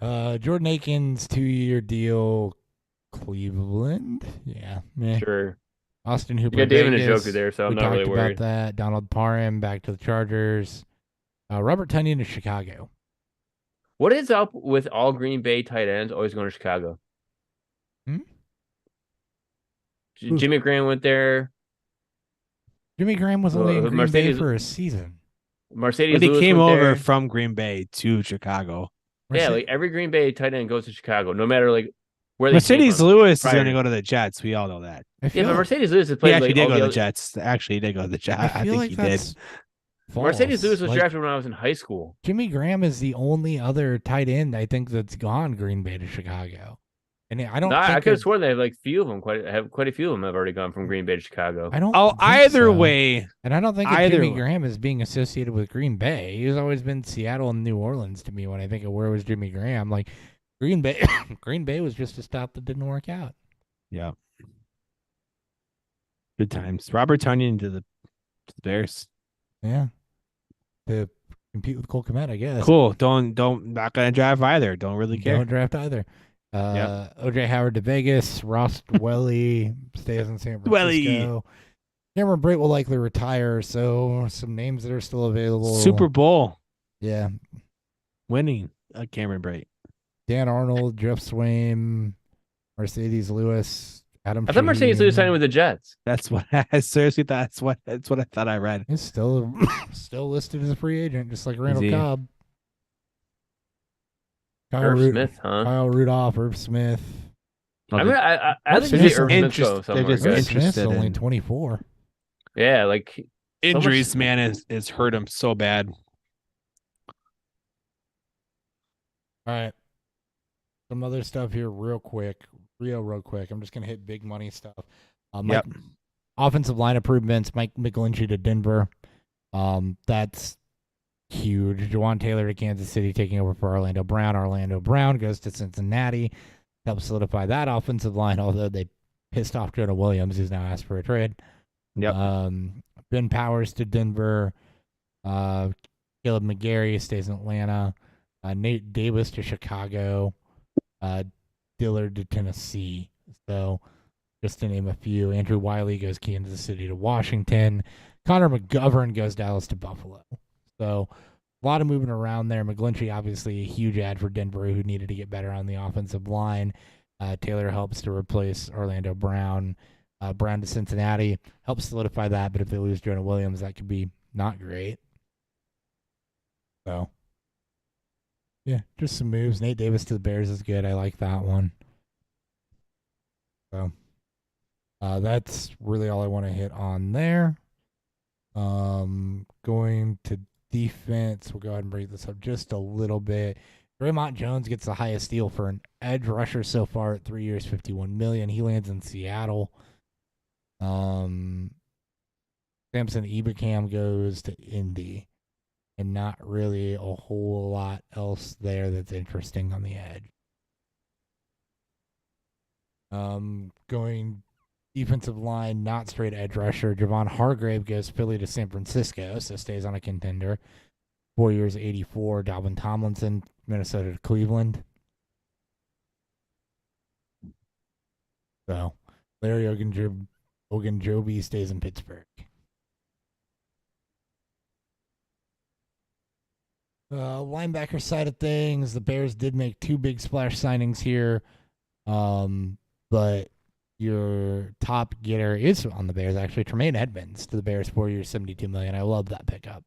Jordan Akins, 2-year deal, Cleveland. Yeah, meh. Sure. Austin Hooper. You got David Vegas. Njoku there, so I'm we not talked really about worried. that. Donald Parham back to the Chargers. Robert Tonyan to Chicago. What is up with all Green Bay tight ends always going to Chicago? Hmm? Jimmy Graham went there. Jimmy Graham was only in Green Mercedes- Bay for a season. Mercedes But he Lewis came went over there. from Green Bay to Chicago. Yeah, like every Green Bay tight end goes to Chicago, no matter like where they came Mercedes from. Lewis is prior going to to- go to the Jets. We all know that. I Yeah, feel but like, Mercedes Lewis has He played actually like did all go the to the other... Jets. Actually, he did go to the Jets. I I feel think like he did. that's false. Mercedes Lewis was Like, drafted when I was in high school. Jimmy Graham is the only other tight end I think that's gone Green Bay to Chicago. And I don't No, I think could have sworn they have like few of them. Quite a few of them have already gone from Green Bay to Chicago. I don't Oh, think either so. way, And I don't think of Either Jimmy way. Graham as being associated with Green Bay. He's always been Seattle and New Orleans to me when I think of where was Jimmy Graham. Like Green Bay Green Bay was just a stop that didn't work out. yeah. Good times. Robert Tonyan to the Bears. Yeah. To compete with Cole Kmet, I guess. Cool. Don't not gonna drive either. Don't really care. Don't draft either. OJ Howard to Vegas. Ross Dwelly stays in San Dwelly. Francisco. Cameron Brate will likely retire, so some names that are still available. Super Bowl Yeah. winning. Cameron Brate. Dan Arnold, Jeff Swaim, Mercedes Lewis, Adam I thought Mercedes Lewis Shaheen. signed with the Jets. That's what I seriously thought. That's what I thought I read. He's still listed as a free agent, just like Randall he? Cobb. Irv Smith, huh? Kyle Rudolph, Irv Smith. I mean, I Irv think you Smith's see Irv Smith interest- go they're somewhere just Irv good. Smith's interested only in- 24. Yeah, like Injuries, much- man, is hurt him so bad. All right. Some other stuff here real quick. Real quick. I'm just going to hit big money stuff. Yep. Offensive line improvements. Mike McGlinchey to Denver. That's huge. Jawan Taylor to Kansas City taking over for Orlando Brown. Orlando Brown goes to Cincinnati. Helps solidify that offensive line, although they pissed off Jonah Williams, who's now asked for a trade. Yep. Ben Powers to Denver. Caleb McGarry stays in Atlanta. Nate Davis to Chicago. Dillard to Tennessee. So, just to name a few. Andrew Wiley goes Kansas City to Washington. Connor McGovern goes Dallas to Buffalo. So a lot of moving around there. McGlinchey, obviously a huge ad for Denver, who needed to get better on the offensive line. Taylor helps to replace Orlando Brown. Brown to Cincinnati helps solidify that, but if they lose Jonah Williams, that could be not great. So, yeah, just some moves. Nate Davis to the Bears is good. I like that one. So, that's really all I want to hit on there. Going to defense, we'll go ahead and break this up just a little bit. Draymond Jones gets the highest deal for an edge rusher so far at 3 years, $51 million. He lands in Seattle. Samson Ebukam goes to Indy, and not really a whole lot else there that's interesting on the edge. Going defensive line, not straight edge rusher. Javon Hargrave goes Philly to San Francisco, so stays on a contender. 4 years, 84. Dalvin Tomlinson, Minnesota to Cleveland. So Larry Ogunjobi stays in Pittsburgh. Linebacker side of things, the Bears did make 2 big splash signings here, but your top getter is on the Bears, actually. Tremaine Edmonds to the Bears, 4 years, $72 million. I love that pickup.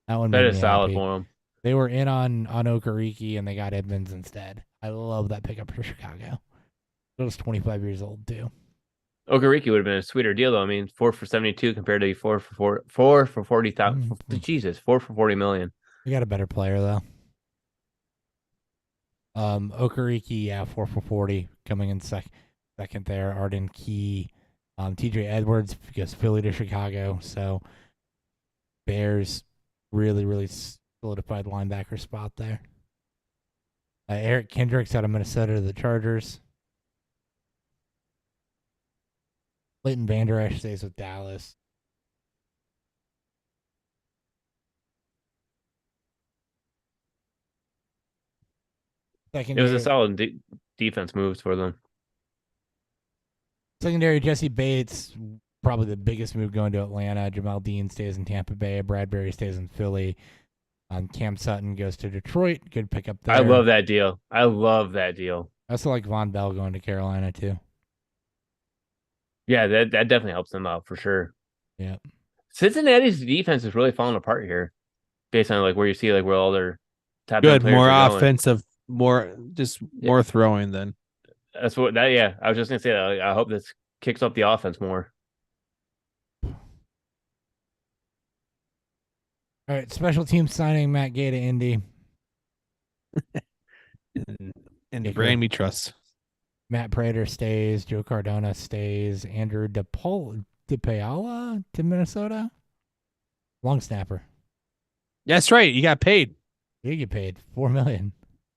That one That made is me solid happy. for him. They were in on Okereke, and they got Edmonds instead. I love that pickup for Chicago. He was 25 years old, too. Okereke would have been a sweeter deal, though. I mean, 4 for 72 compared to 4 for 40,000. Jesus, 4 for 40 million. We got a better player, though. Okereke, yeah, 4 for 40, coming in second there. Arden Key, TJ Edwards goes Philly to Chicago. So Bears really, really solidified linebacker spot there. Eric Kendricks out of Minnesota to the Chargers. Leighton Vander Esch stays with Dallas. It was a solid defense moves for them. Secondary, Jesse Bates, probably the biggest move going to Atlanta. Jamal Dean stays in Tampa Bay. Bradbury stays in Philly. Cam Sutton goes to Detroit. Good pickup there. I love that deal. I also like Von Bell going to Carolina, too. Yeah, that definitely helps them out for sure. Yeah. Cincinnati's defense is really falling apart here, based on like where you see like where all their top Good, players more are going. offensive, more throwing than. That's what that. Yeah, I was just gonna say that. I hope this kicks up the offense more. All right, special team signing Matt Gay to Indy. And the brand we trust. Matt Prater stays. Joe Cardona stays. Andrew DePaola to Minnesota. Long snapper. That's right. You got paid. You get paid $4 million.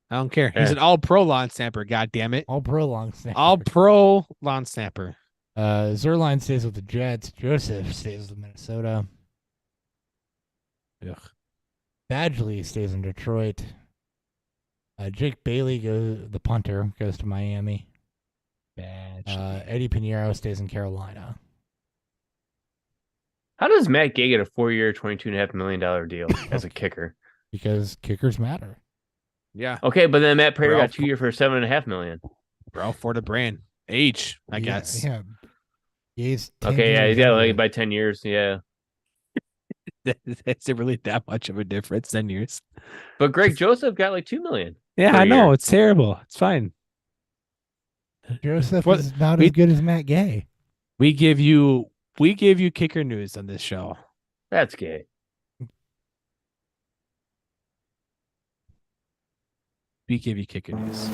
I don't care. He's an all-pro lawn snapper. God damn it. All-pro long snapper. All-pro lawn snapper. Zerline stays with the Jets. Joseph stays with Minnesota. Ugh. Badgley stays in Detroit. Jake Bailey the punter, goes to Miami. Eddie Pinheiro stays in Carolina. How does Matt Gay get a 4-year, $22.5 million deal as a kicker? Because kickers matter. Yeah. Okay, but then Matt Prater got 2 years for $7.5 million. Bro, for the brand. Age, I guess. Yeah. He's okay, yeah, he's got like by 10 years. Yeah. Is it really that much of a difference? 10 years. But Greg Joseph got like $2 million. Yeah, I know. It's terrible. It's fine. Joseph is not as good as Matt Gay. We give you kicker news on this show. That's gay. We give you kicker news.